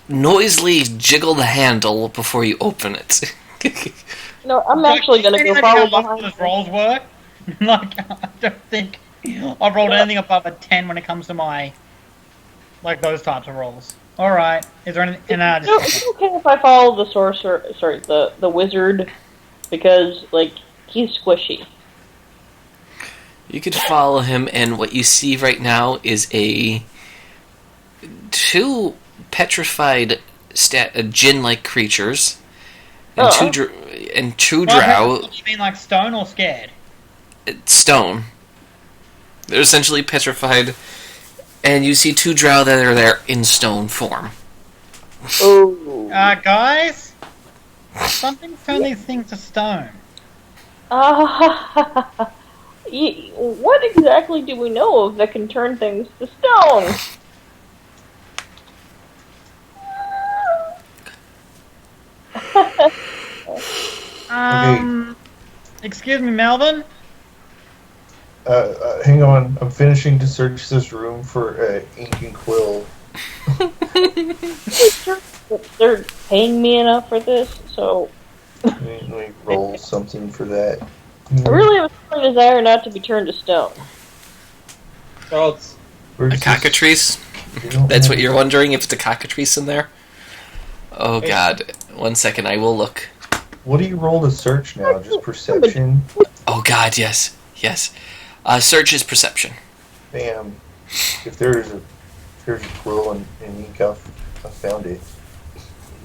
noisily jiggle the handle before you open it. No, I'm actually going to go follow behind. What rolls were? Like, I don't think I've rolled anything above a 10 when it comes to my, like, those types of rolls. Alright, is there anything... No, it's okay if I follow the sorcerer, sorry, the wizard, because, like, he's squishy. You could follow him, and what you see right now is two petrified djinn-like creatures, and two drow. You mean like stone or scared? Stone. They're essentially petrified, and you see two drow that are there in stone form. Oh. Guys? Something's turned these things to stone. What exactly do we know of that can turn things to stone? Excuse me, Melvin? Hang on. I'm finishing to search this room for ink and quill. They're paying me enough for this, so... Let me roll something for that. I really have a strong desire not to be turned to stone. So it's... A cockatrice? That's what you're wondering, if the cockatrice in there? Oh god. 1 second, I will look. What do you roll to search now? Just perception? Oh god, yes. Yes. Search is perception. Bam. If there's a quill and ink, I found it.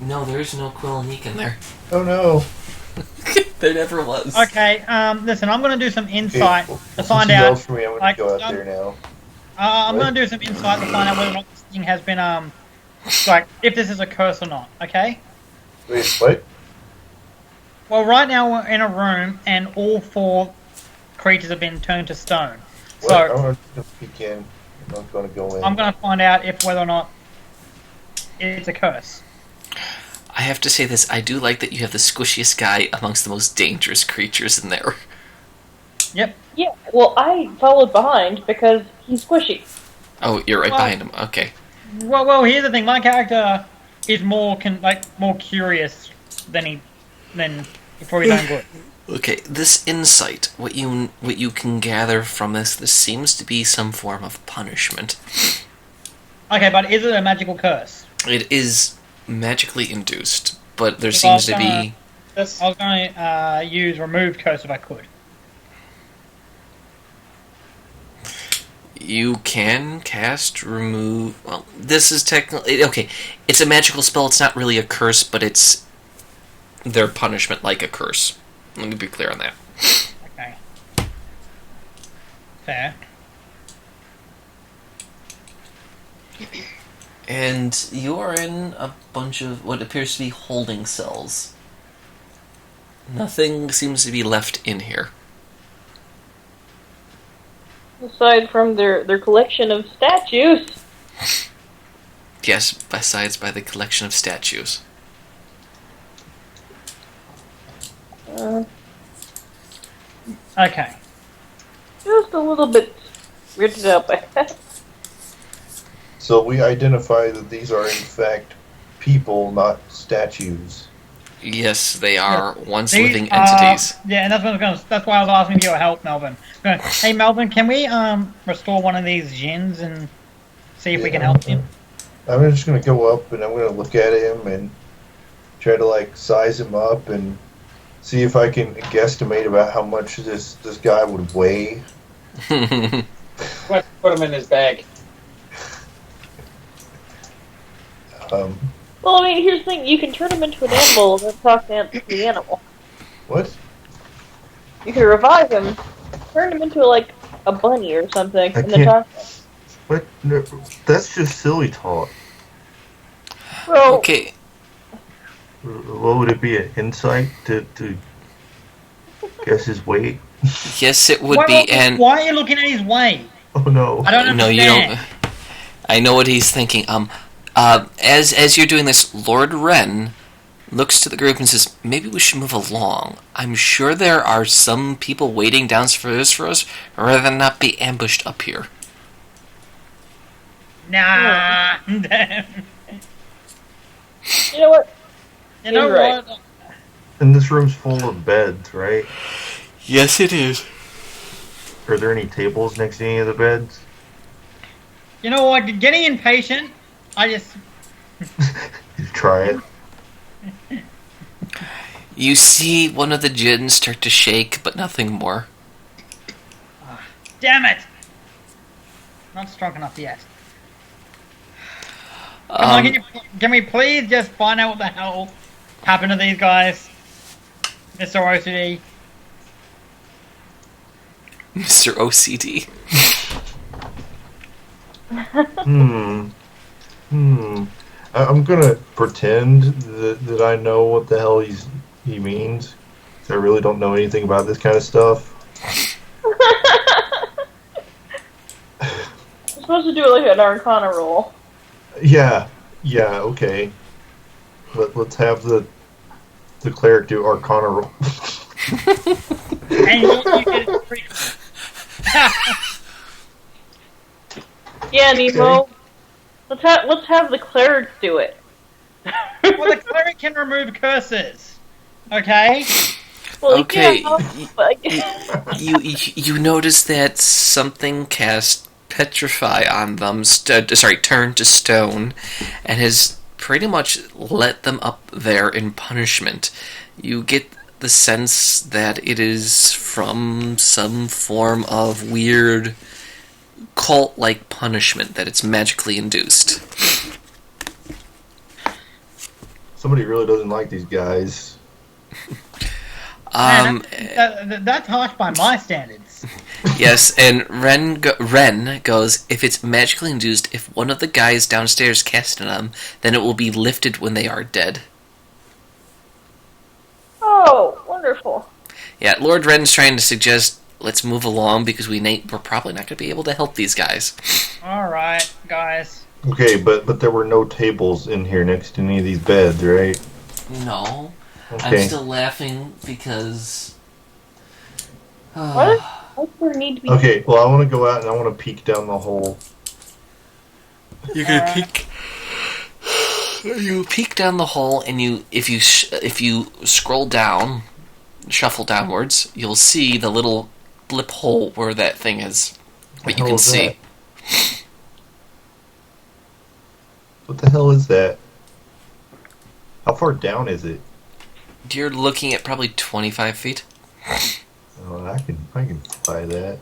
No, there is no quill and ink in there. Oh no. There never was. Okay, listen, I'm going to do some insight to find out. out... For me, I'm going to go out there now. I'm going to do some insight to find out whether or not this thing has been, like, if this is a curse or not, okay? Wait, what? Well, right now we're in a room, and all 4 creatures have been turned to stone. What? So, I'm going to peek in. I'm not going to go in. I'm going to find out whether or not it's a curse. I have to say this, I do like that you have the squishiest guy amongst the most dangerous creatures in there. Yep. Yeah, well, I followed behind because he's squishy. Oh, you're right behind him. Okay. Well, here's the thing. My character is more curious than before he's own good. Okay, this insight, what you can gather from this seems to be some form of punishment. Okay, but is it a magical curse? It is magically induced, but there seems to be... I was going to use remove curse if I could. You can cast remove... Well, this is technically... Okay, it's a magical spell, it's not really a curse, but it's their punishment like a curse. Let me be clear on that. Okay. Fair. And you are in a bunch of what appears to be holding cells. Nothing seems to be left in here. Aside from their collection of statues. Yes, besides by the collection of statues. Okay. Just a little bit weirded out by that. So we identify that these are in fact people, not statues. Yes, they are once These living are- entities. Yeah, and that's why I was asking for your help, Melvin. Hey, Melvin, can we restore one of these gins and see if we can help him? I'm just gonna go up and I'm gonna look at him and try to like size him up and see if I can guesstimate about how much this guy would weigh. Put him in his bag. Well, I mean, here's the thing. You can turn him into an animal and then talk to the animal. What? You can revive him, turn him into, like, a bunny or something, I and then talk to him. What? No, that's just silly talk. Well, Okay, What would it be? An insight to guess his weight? yes, it would be, and Why are you looking at his weight? Oh no! I don't understand. no, you don't. I know what he's thinking. As you're doing this, Lord Wren looks to the group and says, "Maybe we should move along. I'm sure there are some people waiting downstairs for us, rather than not be ambushed up here." Nah. you know what? You know You're right. what? And this room's full of beds, right? Yes, it is. Are there any tables next to any of the beds? You know what? Getting impatient. I just. You try it. You see one of the gins start to shake, but nothing more. Damn it! Not strong enough yet. Come on, can we please just find out what the hell happened to these guys? Mr. OCD. Mr. OCD. I'm gonna pretend that I know what the hell he means. 'Cause I really don't know anything about this kind of stuff. I'm supposed to do it like an Arcana roll. Yeah, okay. Let's have the cleric do Arcana roll. And you get it free. Yeah, Nemo. Let's have the cleric do it. Well, the cleric can remove curses. Okay? Well, Okay, yeah, you notice that something cast Petrify on them, turn to stone, and has pretty much let them up there in punishment. You get the sense that it is from some form of weird cult-like punishment, that it's magically induced. Somebody really doesn't like these guys. That's harsh by my standards. Yes, and Ren goes, if it's magically induced, if one of the guys downstairs cast it on them, then it will be lifted when they are dead. Oh, wonderful. Yeah, Lord Ren's trying to suggest, let's move along, because we're probably not going to be able to help these guys. Alright, guys. Okay, but there were no tables in here next to any of these beds, right? No. Okay. I'm still laughing because... What? What's there need to be? Okay, well I want to go out and I want to peek down the hole. You're gonna peek. You peek down the hole, and if you scroll down, shuffle downwards, you'll see the little blip hole where that thing is. But you can see. What the hell is that? How far down is it? You're looking at probably 25 feet. Oh, I can fly that.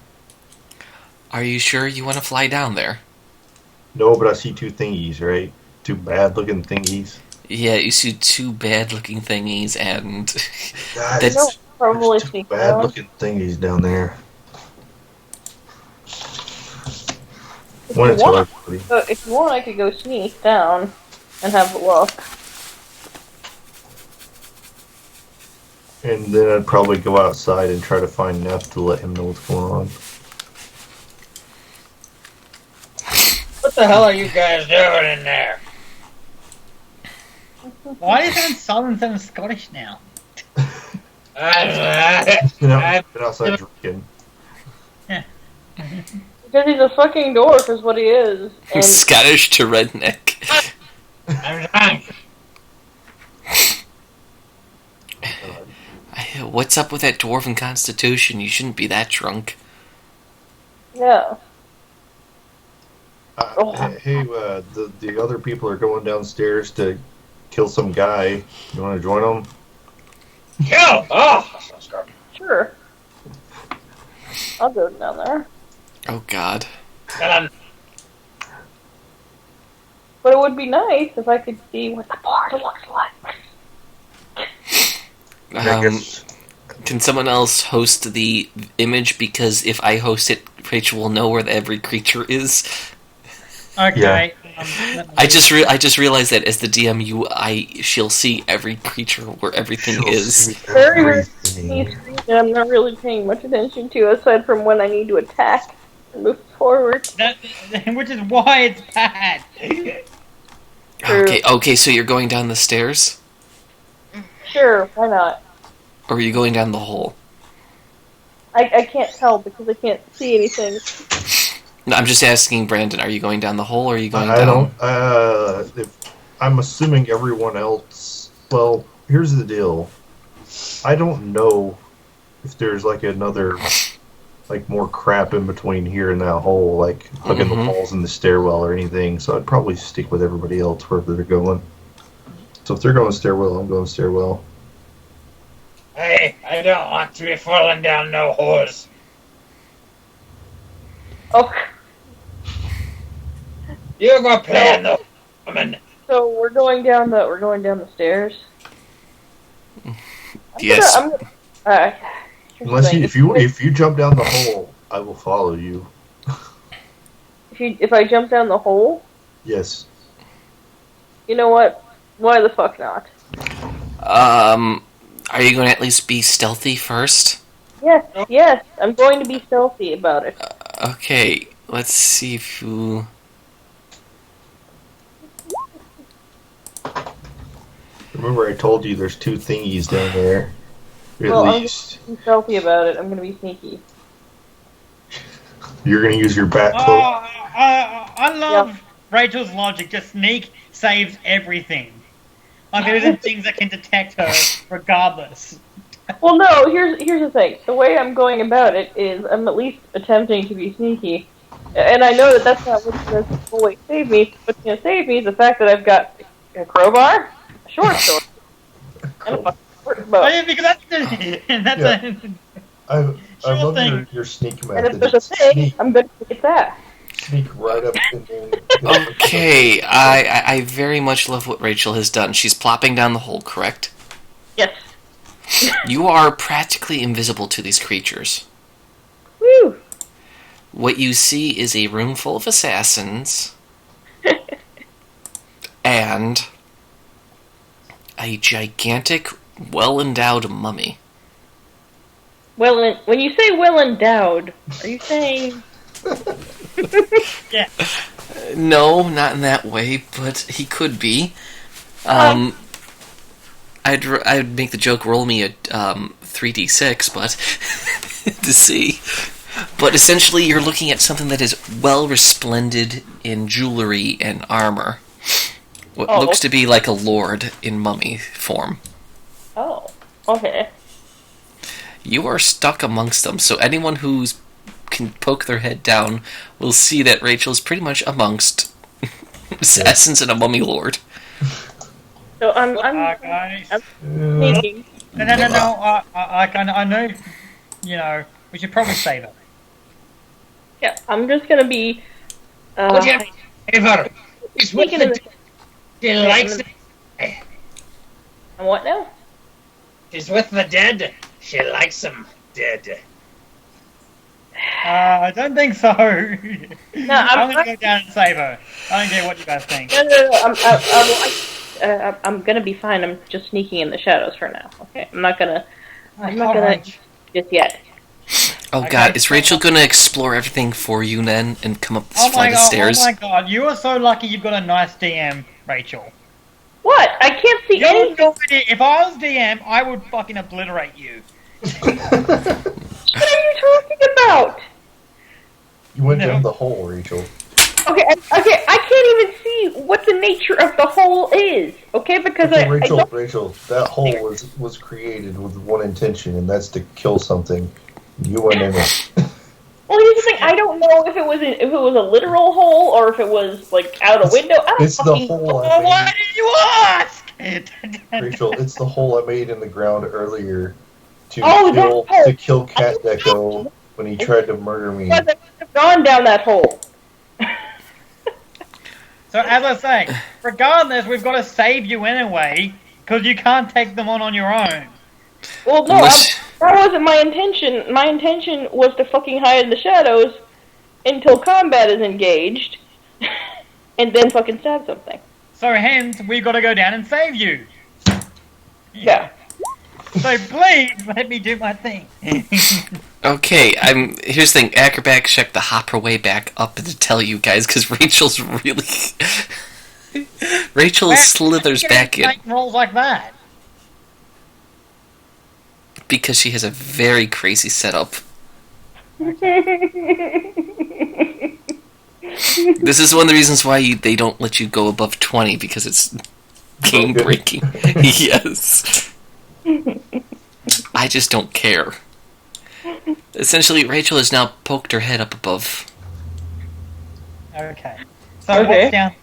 Are you sure you want to fly down there? No, but I see two thingies, right? Two bad-looking thingies. Yeah, you see two bad-looking thingies, and God, that's don't probably two sneak bad-looking thingies down there. One to everybody. So if you want, I could go sneak down and have a look. And then I'd probably go outside and try to find Neff to let him know what's going on. What the hell are you guys doing in there? Why is it in Southern and Scottish now? Been outside drinking. Because he's a fucking dwarf, is what he is. And Scottish to redneck. I'm drunk. What's up with that dwarven constitution? You shouldn't be that drunk. yeah. Hey, the other people are going downstairs to kill some guy. You want to join them? Kill! Oh! That sounds garbage. Sure. I'll go down there. Oh God. Done. But it would be nice if I could see what the party looks like. Can someone else host the image? Because if I host it, Rachel will know where every creature is. Okay. I just realized that as the DM, she'll see every creature where everything is. Very screen that I'm not really paying much attention to, aside from when I need to attack and move forward. Which is why it's bad. Okay, so you're going down the stairs? Sure, why not? Or are you going down the hole? I can't tell because I can't see anything. No, I'm just asking Brandon, are you going down the hole or are you going I down? don't. I'm assuming everyone else. Well, here's the deal. I don't know if there's like another, like more crap in between here and that hole, like hugging the walls in the stairwell or anything. So I'd probably stick with everybody else wherever they're going. So if they're going stairwell, I'm going stairwell. Hey, I don't want to be falling down no holes. Oh, You go play in the woman. so we're going down the stairs. Yes. Unless if you jump down the hole, I will follow you. If I jump down the hole, Yes. you know what? Why the fuck not? Are you going to at least be stealthy first? Yes, I'm going to be stealthy about it. Okay, let's see if you... Remember I told you there's two thingies down there. At least. I'm going to be stealthy about it. I'm going to be sneaky. You're going to use your bat cloak. I love Rachel's logic. Just sneak saves everything. Like there isn't things that can detect her regardless. Well, no. Here's the thing. The way I'm going about it is I'm at least attempting to be sneaky, and I know that's not what's going to always save me. What's going to save me is the fact that I've got a crowbar, a short sword, and a fucking bow. Oh, yeah, because I love your sneak And method. if there's a thing, I'm going to get that. Sneak right up in there. Okay, I very much love what Rachel has done. She's plopping down the hole, correct? Yes. You are practically invisible to these creatures. Woo! What you see is a room full of assassins and a gigantic, well-endowed mummy. When you say well endowed, are you saying? Yeah. No, not in that way, but he could be. I'd make the joke, roll me a 3d6, but to see. But essentially, you're looking at something that is well resplendent in jewelry and armor. What looks to be like a lord in mummy form. Oh, okay. You are stuck amongst them, so anyone who can poke their head down will see that Rachel's pretty much amongst assassins and a mummy lord. So I'm sneaking. No. I know. You know, we should probably save her. Yeah, I'm just gonna be. Would you save her? She's with sneaking in the She likes it. And what now? She's with the dead. She likes them dead. I don't think so. No, I'm gonna go down and save her. I don't care what you guys think. No. I'm gonna be fine. I'm just sneaking in the shadows for now. Okay, I'm not gonna just yet. Oh god, is Rachel gonna explore everything for you then and come up this flight of Oh stairs? my god, you are so lucky you've got a nice DM, Rachel. What? I can't see anything. If I was DM, I would fucking obliterate you. What are you talking about? You went down the hole, Rachel. Okay, I can't even see what the nature of the hole is. Okay, because Rachel, that hole was created with one intention, and that's to kill something. You went in it. Well, here's the thing. I don't know if it was a literal hole or if it was like out a window. It's the hole I made. Why did you ask? Rachel, it's the hole I made in the ground earlier to kill Cat Deco when he tried to murder me. I must have gone down that hole. So as I say, regardless, we've got to save you anyway, because you can't take them on your own. Well, no, that wasn't my intention. My intention was to fucking hide in the shadows until combat is engaged, and then fucking stab something. So hence, we've got to go down and save you. Yeah. So please, let me do my thing. Okay, here's the thing. Acrobat checked the hopper way back up to tell you guys, because Rachel's really... Rachel slithers back in. Rolls like that. Because she has a very crazy setup. This is one of the reasons why they don't let you go above 20, because it's game-breaking. Yes. I just don't care. Essentially, Rachel has now poked her head up above. Okay. So what's down?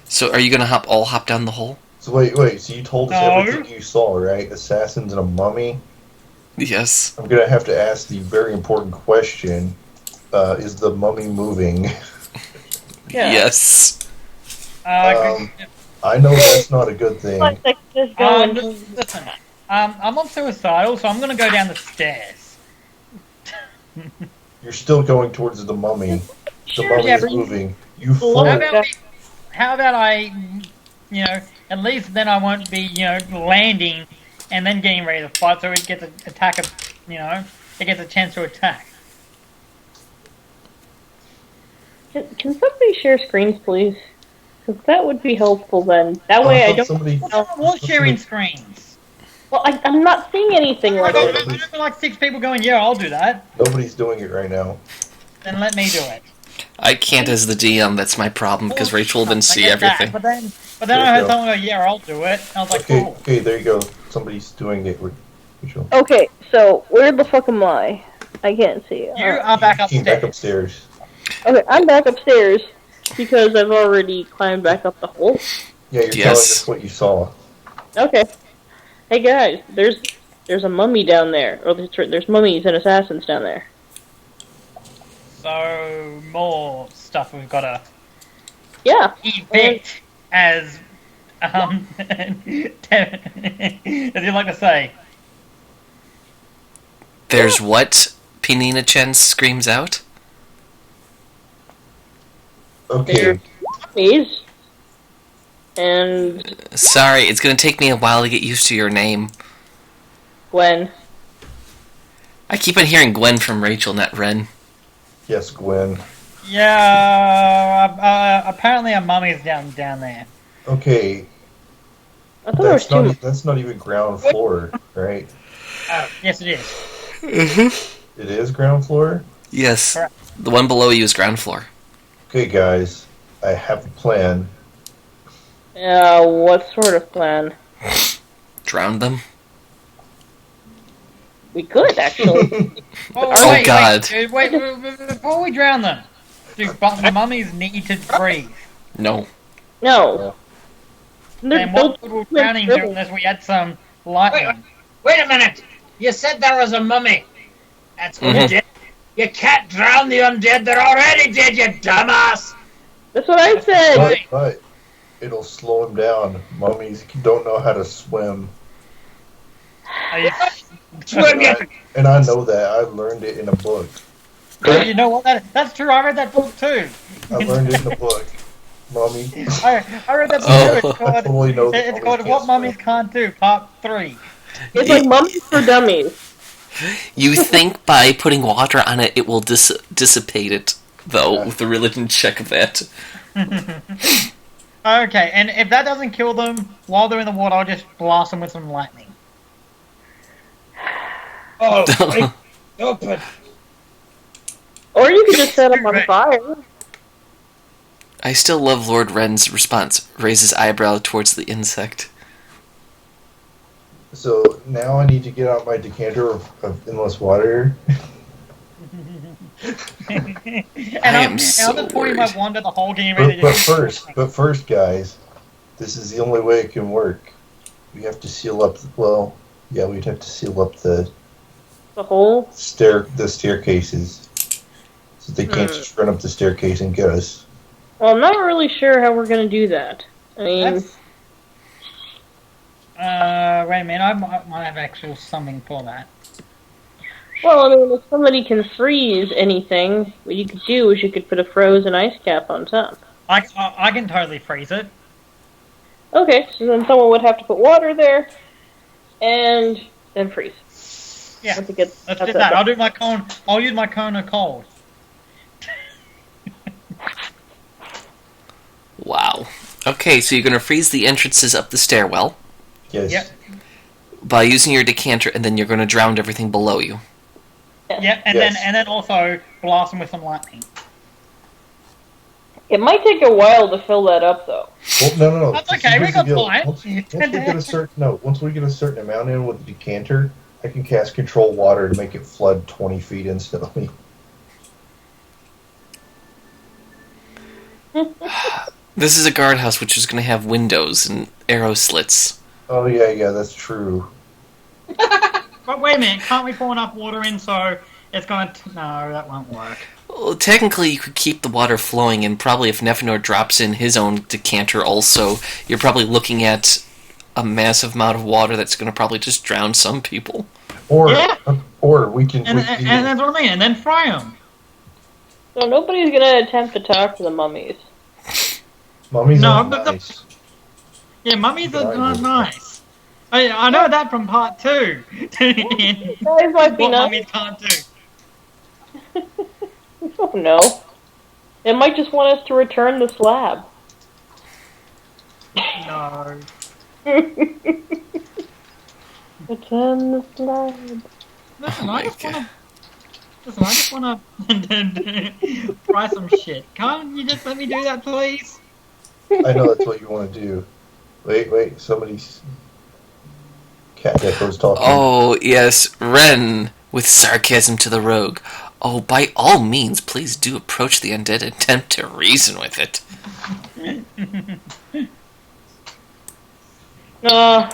So are you going to hop down the hole? So wait, so you told us everything you saw, right? Assassins and a mummy? Yes. I'm going to have to ask the very important question. Is the mummy moving? Yeah. Yes. I know that's not a good thing. Listen, I'm not suicidal, so I'm going to go down the stairs. You're still going towards the mummy. The mummy is moving. You fall. How about I, at least then I won't be, landing and then getting ready to fight, so it gets an attack of, it gets a chance to attack. Can somebody share screens, please? Because that would be helpful then. That way I don't... We're sharing screens. Well, I'm not seeing anything like that. There's like 6 people going, yeah, I'll do that. Nobody's doing it right now. Then let me do it. I can't as the DM, that's my problem, because Rachel didn't see everything. But then I heard someone go, yeah, I'll do it. I was like, cool. Okay, there you go. Somebody's doing it. Rachel. Okay, so where the fuck am I? I can't see. You are back upstairs. Back upstairs. Okay, I'm back upstairs because I've already climbed back up the hole. Yeah, you're telling us what you saw. Okay. Hey guys, there's a mummy down there. Or there's mummies and assassins down there. So more stuff we've got to evict as as you like to say. There's what? Pinina Chen screams out. Okay. Mummies. And sorry, it's gonna take me a while to get used to your name. Gwen. I keep on hearing Gwen from Rachel, not Ren. Yes, Gwen. Yeah, apparently a mummy's down there. Okay. I thought that's not even ground floor, right? Yes, it is. Mm-hmm. It is ground floor? Yes. Correct. The one below you is ground floor. Okay, guys. I have a plan. What sort of plan? Drown them? We could, actually. Oh, God. Wait, before we drown them, do the mummies need to breathe? No. No. Then what would drowning do unless we had some lightning? Wait a minute! You said there was a mummy. That's undead. You can't drown the undead. They're already dead, you dumbass! That's what I said! But it'll slow him down. Mummies don't know how to swim. And I know that. I learned it in a book. You know what? That's true. I read that book too. I learned it in a book. Mummy. I read that book too. I totally know it's called What Mummies Can't Do, Part 3. It's like Mummies for Dummies. You think by putting water on it, it will dissipate it, though, with the religion check of that. Okay, and if that doesn't kill them while they're in the water, I'll just blast them with some lightning. Oh, wait, open. Or you could just set them on fire. I still love Lord Wren's response. Raises eyebrow towards the insect. So now I need to get out my decanter of endless water. And am so I'll just pour you my worried. wand at the whole game. But first, guys, this is the only way it can work. We have to seal up. We'd have to seal up the hole? the staircases, so they can't just run up the staircase and get us. Well, I'm not really sure how we're going to do that. I mean... wait a minute, I might have actual something for that. Well, I mean, if somebody can freeze anything, what you could do is you could put a frozen ice cap on top. I can totally freeze it. Okay, so then someone would have to put water there, and then freeze. Yeah, Once it gets let's do that. I'll do my cone. I'll use my cone of cold. Wow. Okay, so you're going to freeze the entrances up the stairwell. Yes. Yep. By using your decanter, and then you're going to drown everything below you. Yeah, and then also blast them with some lightning. It might take a while to fill that up, though. Well, no. That's okay. We got time. Once we get a certain amount in with the decanter, I can cast control water to make it flood 20 feet instantly. This is a guardhouse, which is going to have windows and arrow slits. Oh yeah, that's true. But wait a minute, can't we pour enough water in so it's going to... No, that won't work. Well, technically, you could keep the water flowing, and probably if Nephenor drops in his own decanter also, you're probably looking at a massive amount of water that's going to probably just drown some people. Or we can... And that's what I mean, and then fry them. So nobody's going to attempt to talk to the mummies. Mummies No, aren't but nice. Yeah, mummies are not nice. I know that from part 2. Guys might be What nice. mummies can't do. Oh no. It might just want us to return the slab. No. Return the slab. Listen, I just wanna try some shit. Can't you just let me do that, please? I know that's what you want to do. Wait, somebody's... Cat Echo's talking. Oh, yes, Ren, with sarcasm to the rogue. Oh, by all means, please do approach the undead and attempt to reason with it. I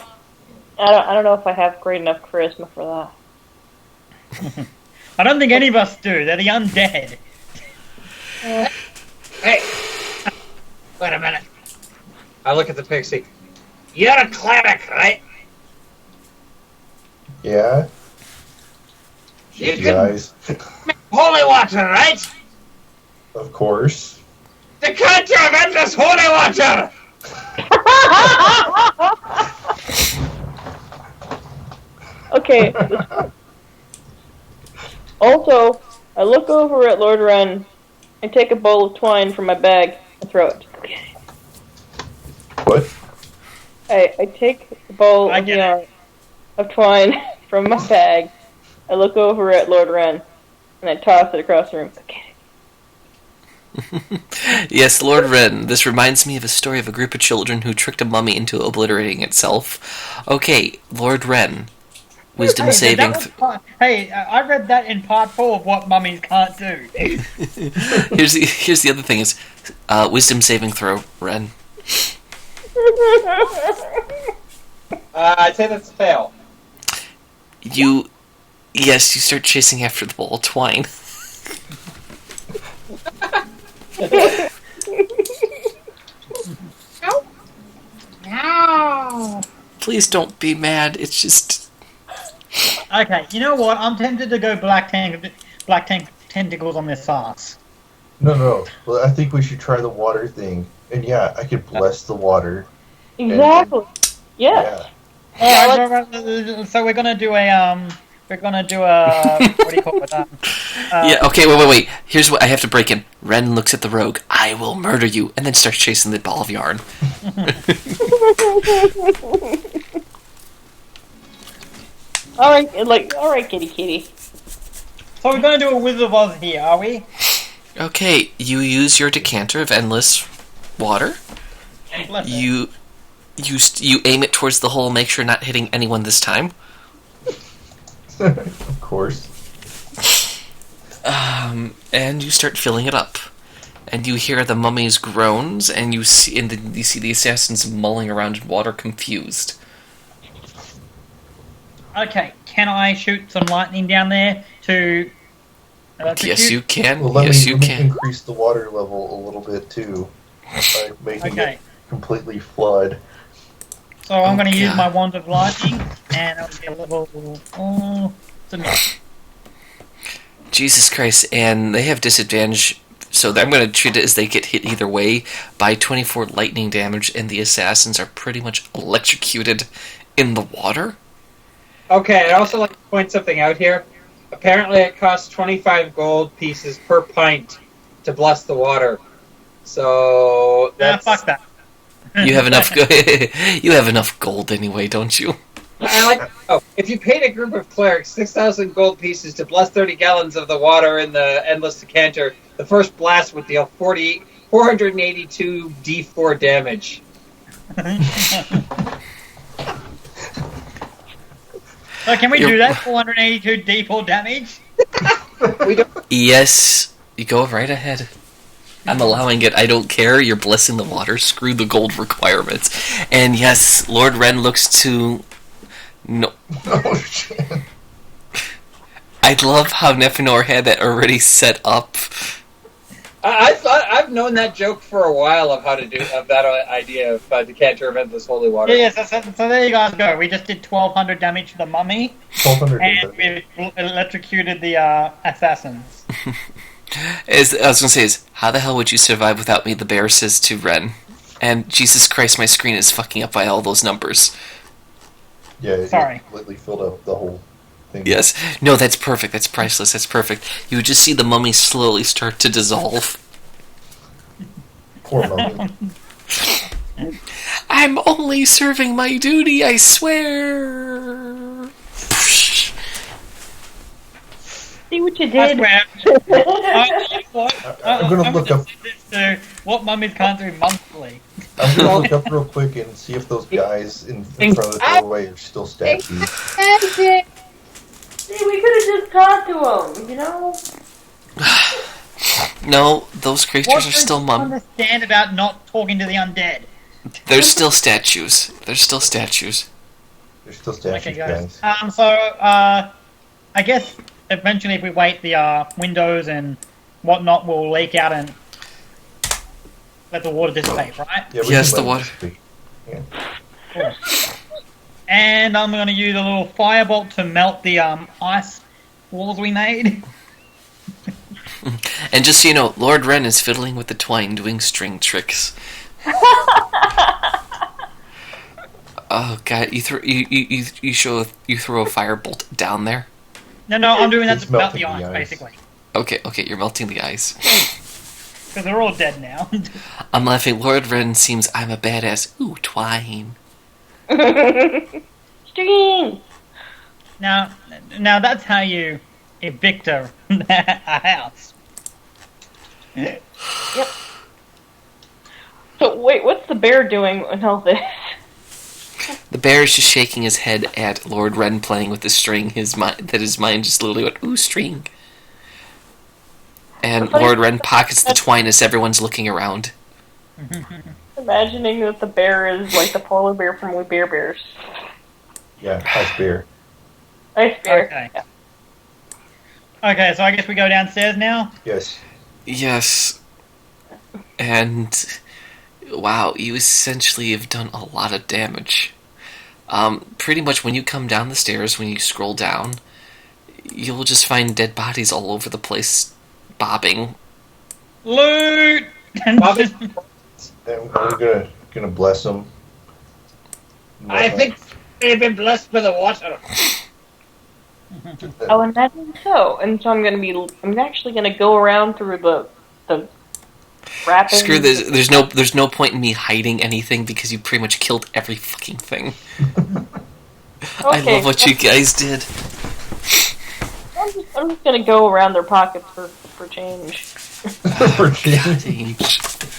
don't know if I have great enough charisma for that. I don't think any of us do. They're the undead. Hey! Wait a minute. I look at the pixie. You're a cleric, right? Yeah? You can Guys. make holy water, right? Of course. Decanter of endless holy water! Okay. Also, I look over at Lord Wren and take a bowl of twine from my bag and throw it. What? I take the bowl of twine from my bag. I look over at Lord Wren and I toss it across the room. Okay. Yes, Lord Wren, this reminds me of a story of a group of children who tricked a mummy into obliterating itself. Okay, Lord Wren, wisdom saving... I read that in part 4 of what mummies can't do. Here's the other thing is, wisdom saving throw, Ren. I'd say that's a fail. Yes, you start chasing after the ball of twine. No. Please don't be mad, it's just... Okay, you know what? I'm tempted to go black tentacles on this ass. No. Well, I think we should try the water thing. And yeah, I could bless the water. Exactly. Yeah. Alright, so we're gonna do a we're gonna do a what do you call it? Yeah, okay, wait. Here's what I have to break in. Ren looks at the rogue. I will murder you, and then starts chasing the ball of yarn. Alright, kitty. So we're gonna do a Wizard of Oz here, are we? Okay, you use your decanter of endless water. And bless it. You aim it towards the hole, make sure not hitting anyone this time. Of course. And you start filling it up. And you hear the mummy's groans, and you see the assassins mulling around in water, confused. Okay, can I shoot some lightning down there to Yes, you can. Well, let yes, me you can. increase the water level a little bit too, by making Okay. it completely flood. So I'm going to use God. my Wand of Lightning, and it'll be a level... Oh, it's a miss. Jesus Christ, and they have disadvantage, so I'm going to treat it as they get hit either way by 24 lightning damage, and the assassins are pretty much electrocuted in the water. Okay, I'd also like to point something out here. Apparently it costs 25 gold pieces per pint to bless the water. So that's... Fuck that. You have enough. You have enough gold anyway, don't you? I like. Oh, if you paid a group of clerics 6,000 gold pieces to bless 30 gallons of the water in the endless decanter, the first blast would deal 482 d4 damage. So can we do that? 482 d4 damage? We don't. Yes, you go right ahead. I'm allowing it. I don't care. You're blessing the water. Screw the gold requirements. And yes, Lord Ren looks to... No. Oh shit! I love how Nephinor had that already set up. I thought I've known that joke for a while of how to do of that idea of decanter of endless holy water. Yeah, so there you guys go. We just did 1,200 damage to the mummy, 1,200. and we electrocuted the assassins. I was going to say is, how the hell would you survive without me, the bear says to Ren. And Jesus Christ, my screen is fucking up by all those numbers. Yeah, it Sorry. completely filled up the whole thing. Yes. No, that's perfect. That's priceless. That's perfect. You would just see the mummy slowly start to dissolve. Poor mummy. I'm only serving my duty, I swear. See what you I did? swear. I'm gonna look up. This to what mummies can't do monthly. I'm gonna look up real quick and see if those guys in front of the doorway are still statues. See, we could have just talked to him, you know? No, those creatures What are still don't you mum. understand about not talking to the undead? They're still statues. They're still statues. They're still statues, Okay, guys. guys. I guess eventually if we wait, the windows and whatnot will leak out and let the water dissipate, right? Yeah, we Yes, can the let water. them speak. Yeah. Cool. And I'm going to use a little firebolt to melt the ice walls we made. And just so you know, Lord Ren is fiddling with the twine, doing string tricks. Oh god, you throw you throw a firebolt down there. No, I'm doing that It's to melt the melting ice, the ice. basically. Okay, you're melting the ice. Because they're all dead now. I'm laughing. Lord Ren seems I'm a badass. Ooh, twine. String! now that's how you evict a house. Yep. So, wait, what's the bear doing in all this? The bear is just shaking his head at Lord Ren playing with the string. His mind just literally went, ooh, string. And Lord Ren pockets the twine as everyone's looking around. Imagining that the bear is like the polar bear from We Bear Bears. Yeah, house bear. Nice bear. Okay. Yeah. Okay, so I guess we go downstairs now? Yes. Yes. And wow, you essentially have done a lot of damage. Pretty much when you come down the stairs, when you scroll down, you'll just find dead bodies all over the place, bobbing. Loot! Bobbing. And we're gonna bless them. I think they've been blessed by the water. Oh, and that is so. And so I'm actually gonna go around through the wrapping. Screw this. There's no point in me hiding anything because you pretty much killed every fucking thing. I Okay, love what you guys did. I'm just gonna go around their pockets for change. For change. Change.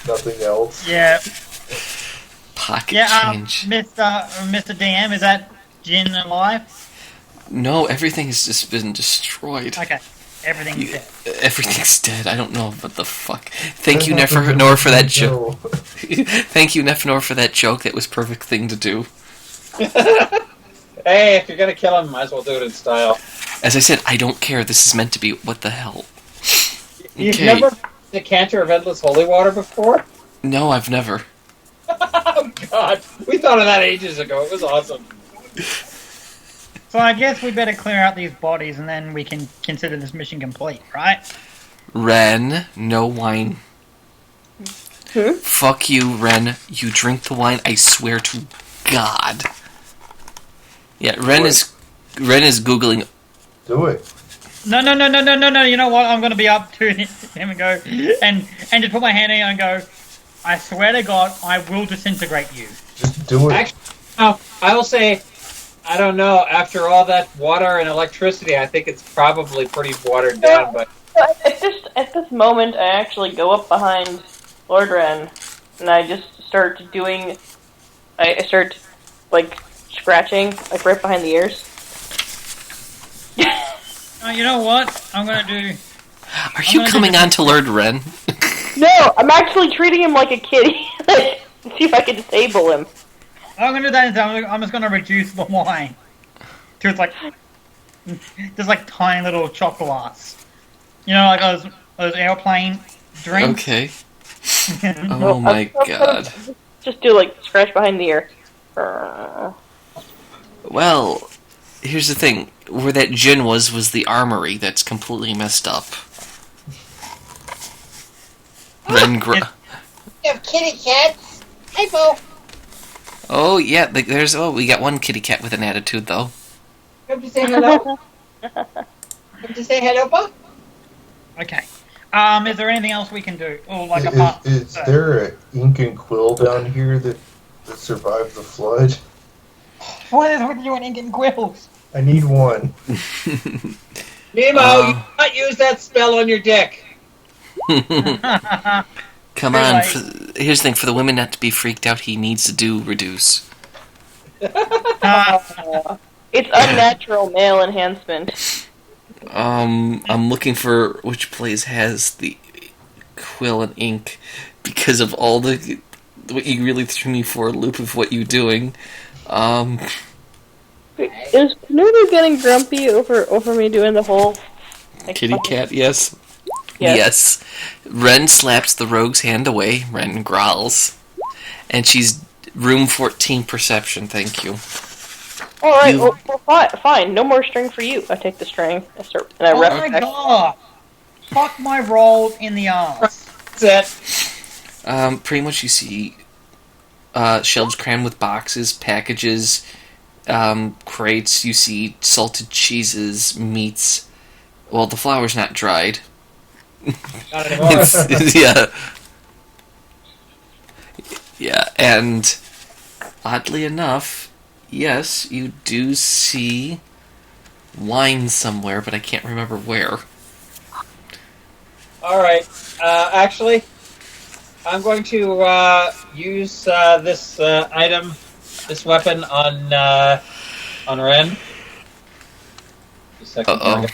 Nothing else. Yeah. Pocket Yeah, change. Mr. DM, is that Jin alive? No, everything has just been destroyed. Okay, everything's dead. Everything's dead. I don't know what the fuck. Thank you, Nor, for that joke. Thank you, Nor, for that joke. That was perfect thing to do. Hey, if you're gonna kill him, might as well do it in style. As I said, I don't care. This is meant to be. What the hell? You've Okay. never the canter of endless holy water before? No, I've never. Oh God, we thought of that ages ago. It was awesome. So I guess we better clear out these bodies and then we can consider this mission complete, right? Ren, no wine. Fuck you, Ren. You drink the wine, I swear to God. Yeah, Ren is Googling. Do it. No, you know what? I'm going to be up to him and go, and just put my hand in and go, I swear to God, I will disintegrate you. Just do it. Actually, no, I will say, I don't know. After all that water and electricity, I think it's probably pretty watered down. But At this moment, I actually go up behind Lord Ren, and I just start doing. I start like scratching, like right behind the ears. You know what? I'm going to do... Are you coming on to Lord Ren? No, I'm actually treating him like a kitty. Like, see if I can disable him. I'm going to do that instead. I'm just going to reduce the wine to it's like... just like tiny little chocolates. You know, like those airplane drinks? Okay. Oh my God. Just do like scratch behind the ear. Well, here's the thing. Where that gin was the armory that's completely messed up. Ren you have kitty cats. Hey, Bo. Oh, yeah, we got one kitty cat with an attitude, though. Come to say hello. Come to say hello, Bo. Okay. Is there anything else we can do? Or like Is there an ink and quill down here that survived the flood? What is with you and ink and quills? I need one. Nemo, you cannot use that spell on your dick. Come on. Here's the thing. For the women not to be freaked out, he needs to do reduce. It's unnatural male enhancement. I'm looking for which place has the quill and ink because of all the what you really threw me for a loop of what you're doing. Is Noodle getting grumpy over me doing the whole like, Kitty cat, yes. Yes. Ren slaps the rogue's hand away. Ren growls. And she's room 14 perception, thank you. Alright, well, fine. No more string for you. I take the string. And I Oh my God! Fuck my roll in the arse. That's it. Pretty much you see shelves crammed with boxes, packages, crates. You see salted cheeses, meats. Well, the flour's not dried. Not anymore. Yeah. Yeah, and oddly enough, yes, you do see wine somewhere, but I can't remember where. Alright, actually, I'm going to use this item, this weapon on Ren. Just a second. Uh-oh.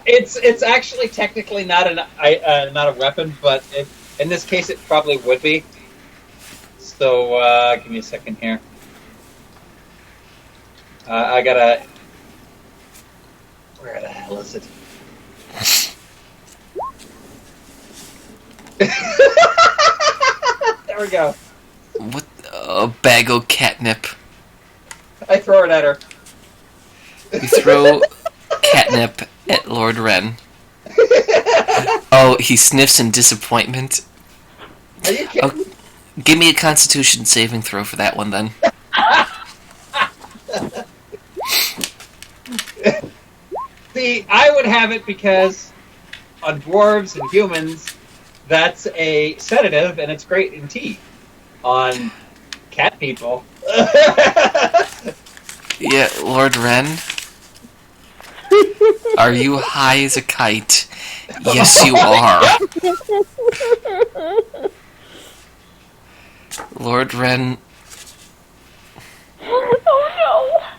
It's actually technically not not a weapon, but in this case it probably would be. So give me a second here. I gotta. Where the hell is it? There we go. What? A bag of catnip. I throw it at her. You throw catnip at Lord Ren. Oh, he sniffs in disappointment. Are you kidding? Oh, give me a Constitution saving throw for that one, then. See, I would have it because on dwarves and humans, that's a sedative and it's great in tea. On cat people. Yeah, Lord Ren? Are you high as a kite? Yes, you are. Lord Ren... Oh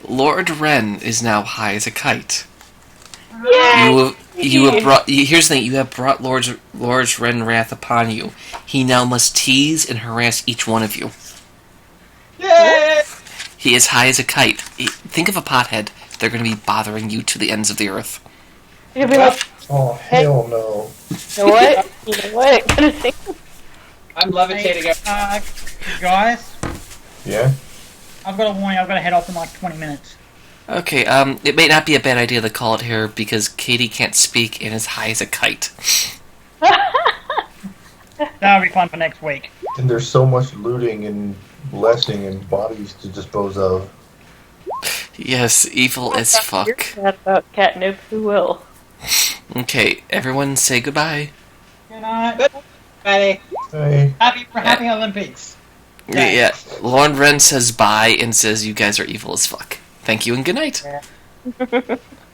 Lord Ren is now high as a kite. no! Yeah. You have brought... Here's the thing, you have brought Lord Ren wrath upon you. He now must tease and harass each one of you. Yay! He is high as a kite. Think of a pothead. They're going to be bothering you to the ends of the earth. You'll be like, Oh, hell no. you know what? You know what? Kind of thing. I'm levitating up. Guys, Yeah? I've got a warning. I've got to head off in like 20 minutes. Okay, it may not be a bad idea to call it here because Katie can't speak and is high as a kite. That'll be fun for next week. And there's so much looting and blessing and bodies to dispose of. Yes, evil as You're fuck. sad about catnip. Who will? Okay, everyone say goodbye. Good night. Buddy. Hey. Happy Olympics. Yeah, Lord Ren says bye and says you guys are evil as fuck. Thank you and good night.